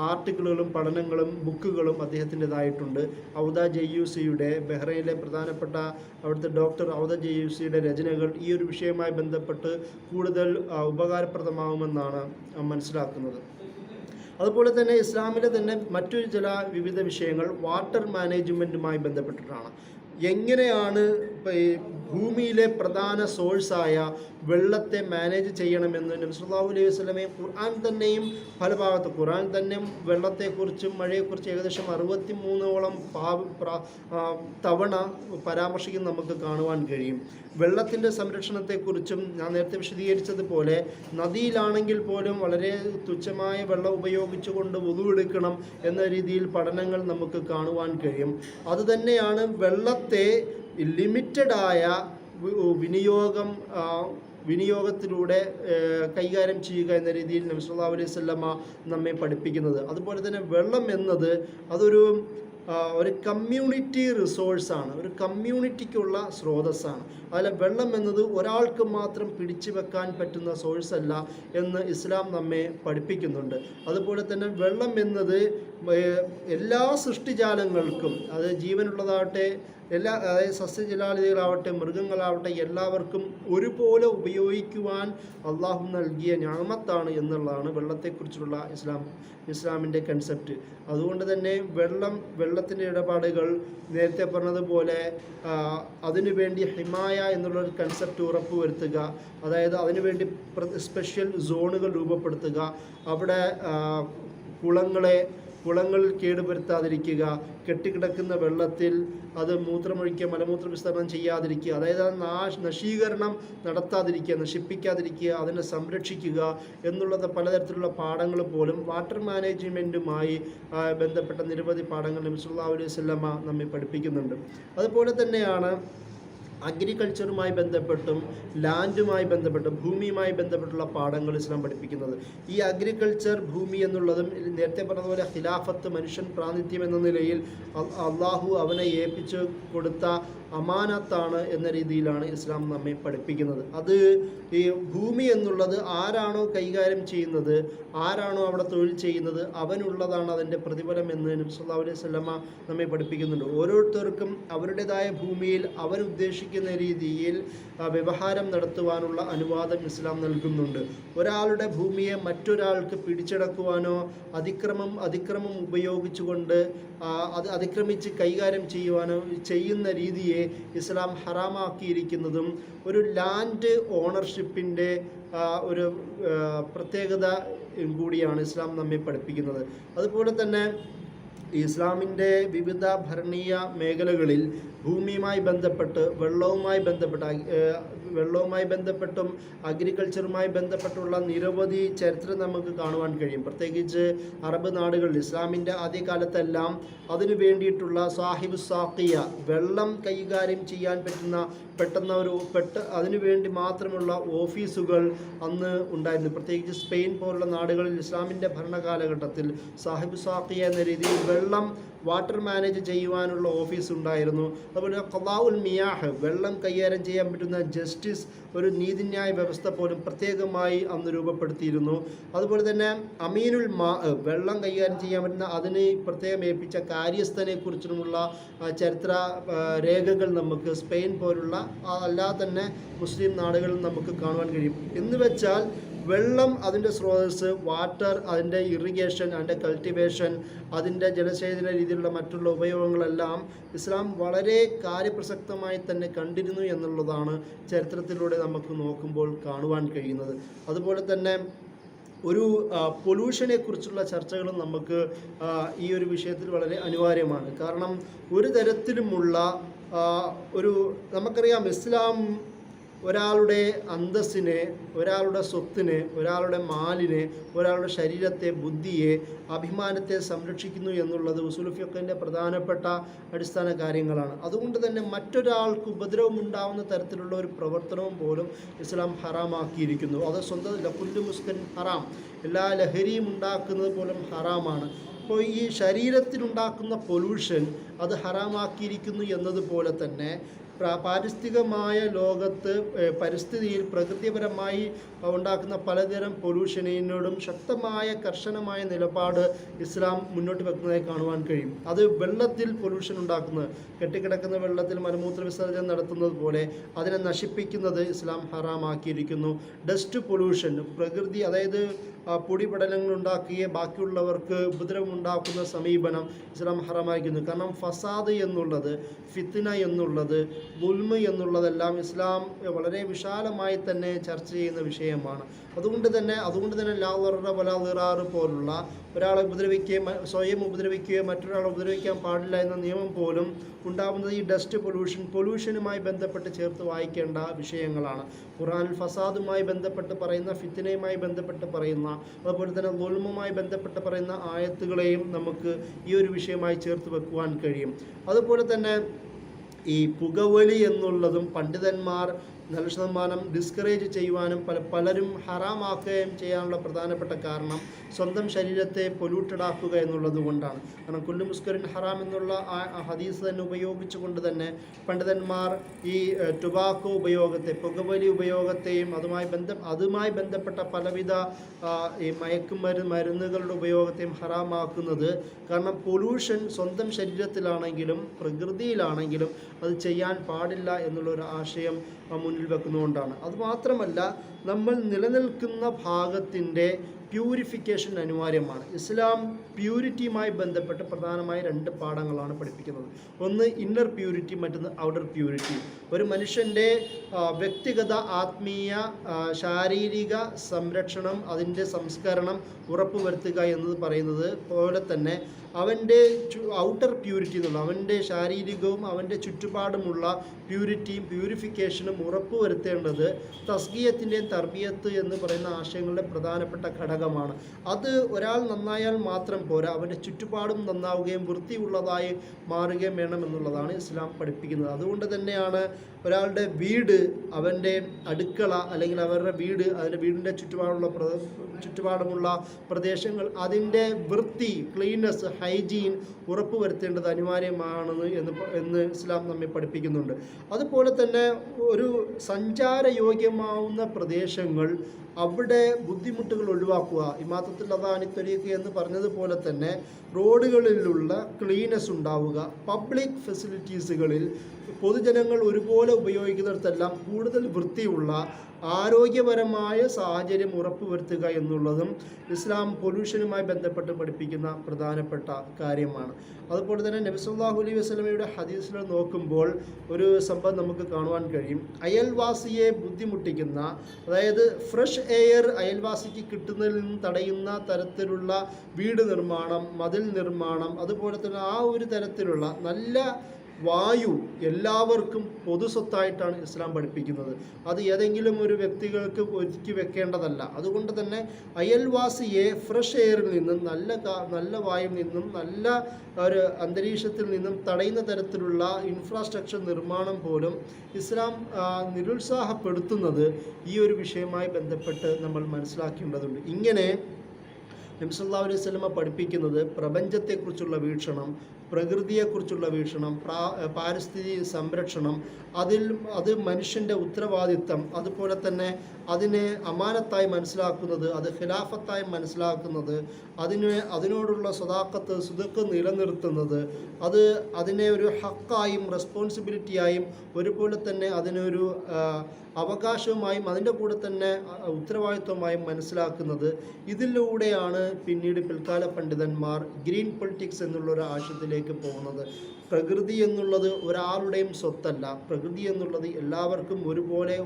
ആർട്ടിക്കിളുകളും പഠനങ്ങളും ബുക്കുകളും അദ്ദേഹത്തിൻ്റെതായിട്ടുണ്ട്. ഔദ ജയ്യൂസിയുടെ, ബഹ്റൈനിലെ പ്രധാനപ്പെട്ട അവിടുത്തെ ഡോക്ടർ ഔദ ജയ്യൂസിയുടെ രചനകൾ ഈ ഒരു വിഷയവുമായി ബന്ധപ്പെട്ട് കൂടുതൽ ഉപകാരപ്രദമാകുമെന്നാണ് മനസ്സിലാക്കുന്നത്. അതുപോലെ തന്നെ ഇസ്ലാമിലെ തന്നെ മറ്റൊരു ചില വിവിധ വിഷയങ്ങൾ വാട്ടർ മാനേജ്മെൻറ്റുമായി ബന്ധപ്പെട്ടിട്ടാണ്. എങ്ങനെയാണ് ഈ ഭൂമിയിലെ പ്രധാന സോഴ്സായ വെള്ളത്തെ മാനേജ് ചെയ്യണമെന്ന് നബി സല്ലല്ലാഹു അലൈഹി വസല്ലമയും പല ഭാഗത്ത് ഖുർആൻ തന്നെ വെള്ളത്തെക്കുറിച്ചും മഴയെക്കുറിച്ചും ഏകദേശം 63ഓളം തവണ പരാമർശിക്കുന്നത് നമുക്ക് കാണുവാൻ കഴിയും. വെള്ളത്തിൻ്റെ സംരക്ഷണത്തെക്കുറിച്ചും ഞാൻ നേരത്തെ വിശദീകരിച്ചതുപോലെ നദിയിലാണെങ്കിൽ പോലും വളരെ തുച്ഛമായ വെള്ളം ഉപയോഗിച്ചുകൊണ്ട് വുളു എടുക്കണം എന്ന രീതിയിൽ പഠനങ്ങൾ നമുക്ക് കാണുവാൻ കഴിയും. അതുതന്നെയാണ് വെള്ളത്തെ ലിമിറ്റഡായ വിനിയോഗത്തിലൂടെ കൈകാര്യം ചെയ്യുക എന്ന രീതിയിൽ നബി സല്ലല്ലാഹു അലൈഹി വസല്ലമ നമ്മെ പഠിപ്പിക്കുന്നത്. അതുപോലെ തന്നെ വെള്ളം എന്നത് അതൊരു കമ്മ്യൂണിറ്റി റിസോഴ്സാണ്, ഒരു കമ്മ്യൂണിറ്റിക്കുള്ള സ്രോതസ്സാണ്. അതിൽ വെള്ളം എന്നത് ഒരാൾക്ക് മാത്രം പിടിച്ചു വെക്കാൻ പറ്റുന്ന സോഴ്സല്ല എന്ന് ഇസ്ലാം നമ്മെ പഠിപ്പിക്കുന്നുണ്ട്. അതുപോലെ തന്നെ വെള്ളം എന്നത് എല്ലാ സൃഷ്ടിജാലങ്ങൾക്കും, അത് ജീവനുള്ളതാവട്ടെ, അതായത് സസ്യജലാദികളാവട്ടെ, മൃഗങ്ങളാവട്ടെ, എല്ലാവർക്കും ഒരുപോലെ ഉപയോഗിക്കുവാൻ അള്ളാഹു നൽകിയ നിഅമത്താണ് എന്നുള്ളതാണ് വെള്ളത്തെക്കുറിച്ചുള്ള ഇസ്ലാമിൻ്റെ കൺസെപ്റ്റ്. അതുകൊണ്ട് തന്നെ വെള്ളത്തിൻ്റെ ഇടപാടുകൾ നേരത്തെ പറഞ്ഞതുപോലെ അതിനുവേണ്ടി ഹിമായ എന്നുള്ളൊരു കൺസെപ്റ്റ് ഉറപ്പുവരുത്തുക, അതായത് അതിനുവേണ്ടി സ്പെഷ്യൽ സോണുകൾ രൂപപ്പെടുത്തുക, അവിടെ കുളങ്ങൾ കേടുവരുത്താതിരിക്കുക, കെട്ടിക്കിടക്കുന്ന വെള്ളത്തിൽ അത് മൂത്രമൊഴിക്കുക, മലമൂത്ര വിസർജനം ചെയ്യാതിരിക്കുക, അതായത് നശീകരണം നടത്താതിരിക്കുക, നശിപ്പിക്കാതിരിക്കുക, അതിനെ സംരക്ഷിക്കുക എന്നുള്ളത് പലതരത്തിലുള്ള പാഠങ്ങൾ പോലും വാട്ടർ മാനേജ്മെൻറ്റുമായി ബന്ധപ്പെട്ട നിരവധി പാഠങ്ങൾ നബി സല്ലല്ലാഹു അലൈഹി വസല്ലമ നമ്മെ പഠിപ്പിക്കുന്നുണ്ട്. അതുപോലെ തന്നെയാണ് അഗ്രികൾച്ചറുമായി ബന്ധപ്പെട്ടും ലാൻഡുമായി ബന്ധപ്പെട്ടും ഭൂമിയുമായി ബന്ധപ്പെട്ടുള്ള പാഠങ്ങൾ ഇസ്ലാം പഠിപ്പിക്കുന്നത്. ഈ അഗ്രികൾച്ചർ, ഭൂമി എന്നുള്ളതും നേരത്തെ പറഞ്ഞതുപോലെ ഖിലാഫത്ത്, മനുഷ്യൻ പ്രാതിനിധ്യം എന്ന നിലയിൽ അള്ളാഹു അവനെ ഏൽപ്പിച്ചു കൊടുത്ത അമാനത്താണ് എന്ന രീതിയിലാണ് ഇസ്ലാം നമ്മെ പഠിപ്പിക്കുന്നത്. അത് ഈ ഭൂമി എന്നുള്ളത് ആരാണോ കൈകാര്യം ചെയ്യുന്നത്, ആരാണോ അവിടെ തൊഴിൽ ചെയ്യുന്നത്, അവനുള്ളതാണ് അതിൻ്റെ പ്രതിഫലം എന്ന് നബി സല്ലല്ലാഹു അലൈഹി വസല്ലമ നമ്മെ പഠിപ്പിക്കുന്നുണ്ട്. ഓരോരുത്തർക്കും അവരുടേതായ ഭൂമിയിൽ അവരുദ്ദേശിക്കുന്ന രീതിയിൽ വ്യവഹാരം നടത്തുവാനുള്ള അനുവാദം ഇസ്ലാം നൽകുന്നുണ്ട്. ഒരാളുടെ ഭൂമിയെ മറ്റൊരാൾക്ക് പിടിച്ചടക്കുവാനോ അതിക്രമം ഉപയോഗിച്ചുകൊണ്ട് അത് അതിക്രമിച്ച് കൈകാര്യം ചെയ്യുവാനോ ചെയ്യുന്ന രീതിയെ ഇസ്ലാം ഹറാമാക്കിയിരിക്കുന്നതും ഒരു ലാൻഡ് ഓണർഷിപ്പിൻ്റെ ഒരു പ്രത്യേകത കൂടിയാണ് ഇസ്ലാം നമ്മെ പഠിപ്പിക്കുന്നത്. അതുപോലെ തന്നെ ഇസ്ലാമിൻ്റെ വിവിധ ഭരണീയ മേഖലകളിൽ ഭൂമിയുമായി ബന്ധപ്പെട്ട് വെള്ളവുമായി ബന്ധപ്പെട്ടും അഗ്രികൾച്ചറുമായി ബന്ധപ്പെട്ടുള്ള നിരവധി ചരിത്രം നമുക്ക് കാണുവാൻ കഴിയും. പ്രത്യേകിച്ച് അറബ് നാടുകളിൽ ഇസ്ലാമിൻ്റെ ആദ്യകാലത്തെല്ലാം അതിനു വേണ്ടിയിട്ടുള്ള സാഹിബ് സാഖിയ, വെള്ളം കൈകാര്യം ചെയ്യാൻ അതിനു വേണ്ടി മാത്രമുള്ള ഓഫീസുകൾ അന്ന് ഉണ്ടായിരുന്നു. പ്രത്യേകിച്ച് സ്പെയിൻ പോലുള്ള നാടുകളിൽ ഇസ്ലാമിൻ്റെ ഭരണകാലഘട്ടത്തിൽ സാഹിബ് സാഖിയ എന്ന രീതിയിൽ വാട്ടർ മാനേജ് ചെയ്യുവാനുള്ള ഓഫീസ് ഉണ്ടായിരുന്നു. അതുപോലെ ഖദാഉൽ മിയാഹ്, വെള്ളം കൈകാര്യം ചെയ്യാൻ പറ്റുന്ന ജസ്റ്റിസ്, ഒരു നീതിന്യായ വ്യവസ്ഥ പോലും പ്രത്യേകമായി അന്ന് രൂപപ്പെടുത്തിയിരുന്നു. അതുപോലെ തന്നെ അമീനുൽ മാ, വെള്ളം കൈകാര്യം ചെയ്യാൻ പറ്റുന്ന അതിന് പ്രത്യേകം ഏൽപ്പിച്ച കാര്യസ്ഥനെ കുറിച്ചുമുള്ള ചരിത്ര രേഖകൾ നമുക്ക് സ്പെയിൻ പോലുള്ള അല്ലാതെ തന്നെ മുസ്ലിം നാടുകളിൽ നമുക്ക് കാണുവാൻ കഴിയും. എന്ന് വെച്ചാൽ വെള്ളം, അതിൻ്റെ സ്രോതസ്സ്, വാട്ടർ, അതിൻ്റെ ഇറിഗേഷൻ, അതിൻ്റെ കൾട്ടിവേഷൻ, അതിൻ്റെ ജലസേചന രീതിയിലുള്ള മറ്റുള്ള ഉപയോഗങ്ങളെല്ലാം ഇസ്ലാം വളരെ കാര്യപ്രസക്തമായി തന്നെ കണ്ടിരുന്നു എന്നുള്ളതാണ് ചരിത്രത്തിലൂടെ നമുക്ക് നോക്കുമ്പോൾ കാണുവാൻ കഴിയുന്നത്. അതുപോലെ തന്നെ ഒരു പൊല്യൂഷനെ കുറിച്ചുള്ള ചർച്ചകളും നമുക്ക് ഈ ഒരു വിഷയത്തിൽ വളരെ അനിവാര്യമാണ്. കാരണം ഒരു തരത്തിലുമുള്ള നമുക്കറിയാം, ഇസ്ലാം ഒരാളുടെ അന്തസ്സിനെ, ഒരാളുടെ സ്വത്തിനെ, ഒരാളുടെ മാലിനെ, ഒരാളുടെ ശരീരത്തെ, ബുദ്ധിയെ, അഭിമാനത്തെ സംരക്ഷിക്കുന്നു എന്നുള്ളത് ഉസൂൽ ഫിഖ്ഹിൻ്റെ പ്രധാനപ്പെട്ട അടിസ്ഥാന കാര്യങ്ങളാണ്. അതുകൊണ്ട് തന്നെ മറ്റൊരാൾക്ക് ഉപദ്രവമുണ്ടാവുന്ന തരത്തിലുള്ള ഒരു പ്രവർത്തനവും പോലും ഇസ്ലാം ഹറാമാക്കിയിരിക്കുന്നു. അത് സ്വന്തം ലക്കുല്ലു മുസ്കിൻ ഹറാം, എല്ലാ ലഹരിയും ഉണ്ടാക്കുന്നത് പോലും ഹറാമാണ്. അപ്പോൾ ഈ ശരീരത്തിലുണ്ടാക്കുന്ന പൊല്യൂഷൻ അത് ഹറാമാക്കിയിരിക്കുന്നു എന്നതുപോലെ തന്നെ പാരിസ്ഥിതികമായ ലോകത്ത്, പരിസ്ഥിതിയിൽ പ്രകൃതിപരമായി ഉണ്ടാക്കുന്ന പലതരം പൊല്യൂഷനോടും ശക്തമായ കർശനമായ നിലപാട് ഇസ്ലാം മുന്നോട്ട് വെക്കുന്നതായി കാണുവാൻ കഴിയും. അത് വെള്ളത്തിൽ പൊല്യൂഷൻ ഉണ്ടാക്കുന്നത്, കെട്ടിക്കിടക്കുന്ന വെള്ളത്തിൽ മലമൂത്ര വിസർജനം നടത്തുന്നത് പോലെ അതിനെ നശിപ്പിക്കുന്നത് ഇസ്ലാം ഹറാമാക്കിയിരിക്കുന്നു. ഡസ്റ്റ് പൊല്യൂഷൻ, പ്രകൃതി, അതായത് പൊടിപടലങ്ങൾ ഉണ്ടാക്കിയ ബാക്കിയുള്ളവർക്ക് ഉപദ്രവമുണ്ടാക്കുന്ന സമീപനം ഇസ്ലാം ഹറാമായിരിക്കുന്നു. കാരണം ഫസാദ് എന്നുള്ളത്, ഫിത്ന എന്നുള്ളത്, ദുൽമ് എന്നുള്ളതെല്ലാം ഇസ്ലാം വളരെ വിശാലമായി തന്നെ ചർച്ച ചെയ്യുന്ന വിഷയമാണ്. അതുകൊണ്ട് തന്നെ ലാ ദററ വലാ ദിറാർ പോലുള്ള ഒരാളെ സ്വയം ഉപദ്രവിക്കുകയോ മറ്റൊരാളെ ഉപദ്രവിക്കാൻ പാടില്ല എന്ന നിയമം പോലും ഉണ്ടാകുന്നത് ഈ ഡസ്റ്റ് പൊല്യൂഷനുമായി ബന്ധപ്പെട്ട് ചേർത്ത് വായിക്കേണ്ട വിഷയങ്ങളാണ്. ഖുർആനിൽ ഫസാദുമായി ബന്ധപ്പെട്ട് പറയുന്ന, ഫിത്നയുമായി ബന്ധപ്പെട്ട് പറയുന്ന, അതുപോലെ തന്നെ ദുൽമുമായി ബന്ധപ്പെട്ട് പറയുന്ന ആയത്തുകളെയും നമുക്ക് ഈ ഒരു വിഷയമായി ചേർത്ത് വെക്കുവാൻ കഴിയും. അതുപോലെ തന്നെ ഈ പുകവലി എന്നുള്ളതും പണ്ഡിതന്മാർ നല്ല ശതമാനം ഡിസ്കറേജ് ചെയ്യുവാനും പലരും ഹറാമാക്കുകയും ചെയ്യാനുള്ള പ്രധാനപ്പെട്ട കാരണം സ്വന്തം ശരീരത്തെ പൊല്യൂട്ടഡ് ആക്കുക എന്നുള്ളത് കൊണ്ടാണ്. കാരണം കുല്ലു മുസ്കറിൻ ഹറാം എന്നുള്ള ഹദീസ് തന്നെ ഉപയോഗിച്ചുകൊണ്ട് തന്നെ പണ്ഡിതന്മാർ ഈ ടുബാക്കോ ഉപയോഗത്തെ, പുകവലി ഉപയോഗത്തെയും അതുമായി ബന്ധപ്പെട്ട പലവിധ ഈ മരുന്നുകളുടെ ഉപയോഗത്തെയും ഹറാമാക്കുന്നത് കാരണം പൊല്യൂഷൻ സ്വന്തം ശരീരത്തിലാണെങ്കിലും പ്രകൃതിയിലാണെങ്കിലും അത് ചെയ്യാൻ പാടില്ല എന്നുള്ളൊരു ആശയം മുന്നിൽ വെക്കുന്നതുകൊണ്ടാണ്. അതുമാത്രമല്ല, നമ്മൾ നിലനിൽക്കുന്ന ഭാഗത്തിൻ്റെ പ്യൂരിഫിക്കേഷൻ അനിവാര്യമാണ്. ഇസ്ലാം പ്യൂരിറ്റിയുമായി ബന്ധപ്പെട്ട് പ്രധാനമായി 2 പാഠങ്ങളാണ് പഠിപ്പിക്കുന്നത്. ഒന്ന് ഇന്നർ പ്യൂരിറ്റി, മറ്റൊന്ന് ഔട്ടർ പ്യൂരിറ്റി. ഒരു മനുഷ്യൻ്റെ വ്യക്തിഗത ആത്മീയ ശാരീരിക സംരക്ഷണം, അതിൻ്റെ സംസ്കരണം ഉറപ്പുവരുത്തുക എന്നത് പറയുന്നത് പോലെ തന്നെ അവൻ്റെ ഔട്ടർ പ്യൂരിറ്റി എന്നുള്ള, അവൻ്റെ ശാരീരികവും അവൻ്റെ ചുറ്റുപാടുമുള്ള പ്യൂരിഫിക്കേഷനും ഉറപ്പുവരുത്തേണ്ടത് തസ്കിയത്തിൻ്റെയും തർബിയത്ത് എന്ന് പറയുന്ന ആശയങ്ങളുടെ പ്രധാനപ്പെട്ട ഘടകമാണ്. അത് ഒരാൾ നന്നായാൽ മാത്രം പോരാ, അവൻ്റെ ചുറ്റുപാടും നന്നാവുകയും വൃത്തിയുള്ളതായി മാറുകയും വേണമെന്നുള്ളതാണ് ഇസ്ലാം പഠിപ്പിക്കുന്നത്. അതുകൊണ്ട് തന്നെയാണ് ഒരാളുടെ വീട്, അവൻ്റെ അടുക്കള, അല്ലെങ്കിൽ അവരുടെ വീട്, അതിൻ്റെ വീടിൻ്റെ ചുറ്റുപാടുമുള്ള പ്രദേശങ്ങൾ, അതിൻ്റെ വൃത്തി, ക്ലീൻനെസ്, ഹൈജീൻ ഉറപ്പുവരുത്തേണ്ടത് അനിവാര്യമാണെന്ന് എന്ന് ഇസ്ലാം നമ്മെ പഠിപ്പിക്കുന്നുണ്ട്. അതുപോലെ തന്നെ ഒരു സഞ്ചാരയോഗ്യമാവുന്ന പ്രദേശങ്ങൾ, അവിടെ ബുദ്ധിമുട്ടുകൾ ഒഴിവാക്കുക. ഇമാത്തത്തുൽ അദാനി ത്വരീഖ് എന്ന് പറഞ്ഞതുപോലെ തന്നെ റോഡുകളിലുള്ള ക്ലീനസ് ഉണ്ടാവുക, പബ്ലിക് ഫെസിലിറ്റീസുകളിൽ പൊതുജനങ്ങൾ ഒരുപോലെ ഉപയോഗിക്കുന്നിടത്തെല്ലാം കൂടുതൽ വൃത്തിയുള്ള ആരോഗ്യപരമായ സാഹചര്യം ഉറപ്പുവരുത്തുക എന്നുള്ളതും ഇസ്ലാം പൊല്യൂഷനുമായി ബന്ധപ്പെട്ട് പഠിപ്പിക്കുന്ന പ്രധാനപ്പെട്ട കാര്യമാണ്. അതുപോലെ തന്നെ നബി സല്ലല്ലാഹു അലൈഹി വസല്ലമയുടെ ഹദീസിൽ നോക്കുമ്പോൾ ഒരു സംഭവം നമുക്ക് കാണുവാൻ കഴിയും. അയൽവാസിയെ ബുദ്ധിമുട്ടിക്കുന്ന, അതായത് ഫ്രഷ് എയർ അയൽവാസിക്ക് കിട്ടുന്നതിൽ നിന്ന് തടയുന്ന തരത്തിലുള്ള വീട് നിർമ്മാണം, മതിൽ നിർമ്മാണം, അതുപോലെ തന്നെ ആ ഒരു തരത്തിലുള്ള നല്ല വായു എല്ലാവർക്കും പൊതു സ്വത്തായിട്ടാണ് ഇസ്ലാം പഠിപ്പിക്കുന്നത്. അത് ഏതെങ്കിലും ഒരു വ്യക്തികൾക്ക് ഒരുക്കി വെക്കേണ്ടതല്ല. അതുകൊണ്ട് തന്നെ അയൽവാസിയെ ഫ്രഷ് എയറിൽ നിന്നും നല്ല വായുവിൽ നിന്നും നല്ല ഒരു അന്തരീക്ഷത്തിൽ നിന്നും തടയുന്ന തരത്തിലുള്ള ഇൻഫ്രാസ്ട്രക്ചർ നിർമ്മാണം പോലും ഇസ്ലാം നിരുത്സാഹപ്പെടുത്തുന്നത് ഈ ഒരു വിഷയവുമായി ബന്ധപ്പെട്ട് നമ്മൾ മനസ്സിലാക്കേണ്ടതുണ്ട്. ഇങ്ങനെ നബി സല്ലല്ലാഹു അലൈഹി വസല്ലമ പഠിപ്പിക്കുന്നത് പ്രപഞ്ചത്തെക്കുറിച്ചുള്ള വീക്ഷണം, പ്രകൃതിയെക്കുറിച്ചുള്ള വീക്ഷണം, പാരിസ്ഥിതിക സംരക്ഷണം, അത് മനുഷ്യൻ്റെ ഉത്തരവാദിത്തം, അതുപോലെ തന്നെ അതിനെ അമാനത്തായി മനസ്സിലാക്കുന്നത്, അത് ഖിലാഫത്തായി മനസ്സിലാക്കുന്നത്, അതിനോടുള്ള സുദക്ക് നിലനിർത്തുന്നത്, അതിനെ ഒരു ഹക്കായും റെസ്പോൺസിബിലിറ്റിയായും ഒരുപോലെ തന്നെ അതിനൊരു അവകാശവുമായും അതിൻ്റെ കൂടെ തന്നെ ഉത്തരവാദിത്വമായും മനസ്സിലാക്കുന്നത്. ഇതിലൂടെയാണ് പിന്നീട് പിൽക്കാല പണ്ഡിതന്മാർ ഗ്രീൻ പൊളിറ്റിക്സ് എന്നുള്ളൊരു ആശയത്തിലേക്ക് പോകുന്നത്. പ്രകൃതി എന്നുള്ളത് ഒരാളുടെയും സ്വത്തല്ല. പ്രകൃതി എന്നുള്ളത് എല്ലാവർക്കും ഒരുപോലെ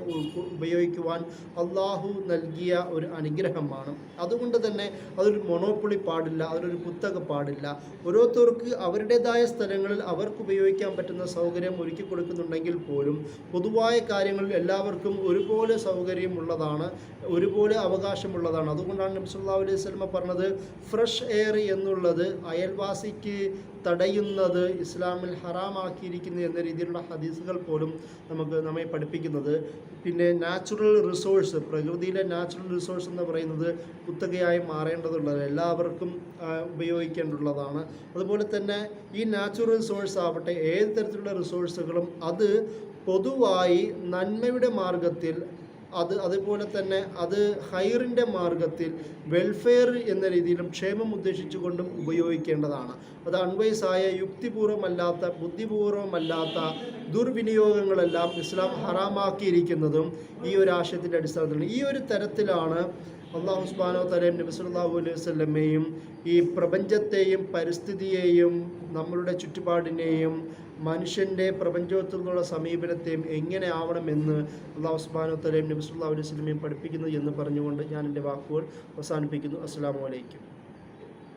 ഉപയോഗിക്കുവാൻ അള്ളാഹു നൽകിയ ഒരു അനുഗ്രഹമാണ്. അതുകൊണ്ട് തന്നെ അതൊരു മൊണോപ്പൊളി പാടില്ല, അതൊരു കുത്തക പാടില്ല. ഓരോരുത്തർക്ക് അവരുടേതായ സ്ഥലങ്ങളിൽ അവർക്ക് ഉപയോഗിക്കാൻ പറ്റുന്ന സൗകര്യം ഒരുക്കി കൊടുക്കുന്നുണ്ടെങ്കിൽ പോലും പൊതുവായ കാര്യങ്ങളിൽ എല്ലാവർക്കും ഒരുപോലെ സൗകര്യമുള്ളതാണ്, ഒരുപോലെ അവകാശമുള്ളതാണ്. അതുകൊണ്ടാണ് നബി സല്ലല്ലാഹു അലൈഹി വസല്ലം പറഞ്ഞത് ഫ്രഷ് എയർ എന്നുള്ളത് അയൽവാസിക്ക് തടയുന്നത് ഇസ്ലാമിൽ ഹറാമാക്കിയിരിക്കുന്നു എന്ന രീതിയിലുള്ള ഹദീസുകൾ പോലും നമ്മെ പഠിപ്പിക്കുന്നത്. പിന്നെ നാച്ചുറൽ റിസോഴ്സ്, പ്രകൃതിയിലെ നാച്ചുറൽ റിസോഴ്സ് എന്ന് പറയുന്നത് കുത്തകയായി മാറേണ്ടതുള്ളത്, എല്ലാവർക്കും ഉപയോഗിക്കേണ്ടതുള്ളതാണ്. അതുപോലെ തന്നെ ഈ നാച്ചുറൽ റിസോഴ്സ് ആവട്ടെ, ഏത് തരത്തിലുള്ള റിസോഴ്സുകളും അത് പൊതുവായി നന്മയുടെ മാർഗത്തിൽ, അതുപോലെ തന്നെ അത് ഹൈറിൻ്റെ മാർഗത്തിൽ, വെൽഫെയർ എന്ന രീതിയിലും ക്ഷേമം ഉദ്ദേശിച്ചുകൊണ്ടും ഉപയോഗിക്കേണ്ടതാണ്. അത് അൺവൈസായ യുക്തിപൂർവമല്ലാത്ത, ബുദ്ധിപൂർവമല്ലാത്ത ദുർവിനിയോഗങ്ങളെല്ലാം ഇസ്ലാം ഹറാമാക്കിയിരിക്കുന്നതും ഈ ഒരു ആശയത്തിൻ്റെ അടിസ്ഥാനത്തിലാണ്. ഈ ഒരു തരത്തിലാണ് അല്ലാഹു സുബ്ഹാനഹു വ തആലയും നബി സല്ലല്ലാഹു അലൈഹി വസല്ലമയും ഈ പ്രപഞ്ചത്തെയും പരിസ്ഥിതിയെയും നമ്മളുടെ ചുറ്റുപാടിനെയും മനുഷ്യൻ്റെ പ്രപഞ്ചത്തിൽ നിന്നുള്ള സമീപനത്തെയും എങ്ങനെ ആവണമെന്ന് അല്ലാഹു സുബ്ഹാനഹു വ തആലയും നബി സല്ലല്ലാഹു അലൈഹി വസല്ലമയും പഠിപ്പിക്കുന്നു എന്ന് പറഞ്ഞുകൊണ്ട് ഞാൻ എൻ്റെ വാക്കുകൾ അവസാനിപ്പിക്കുന്നു. അസ്സലാമു അലൈക്കും.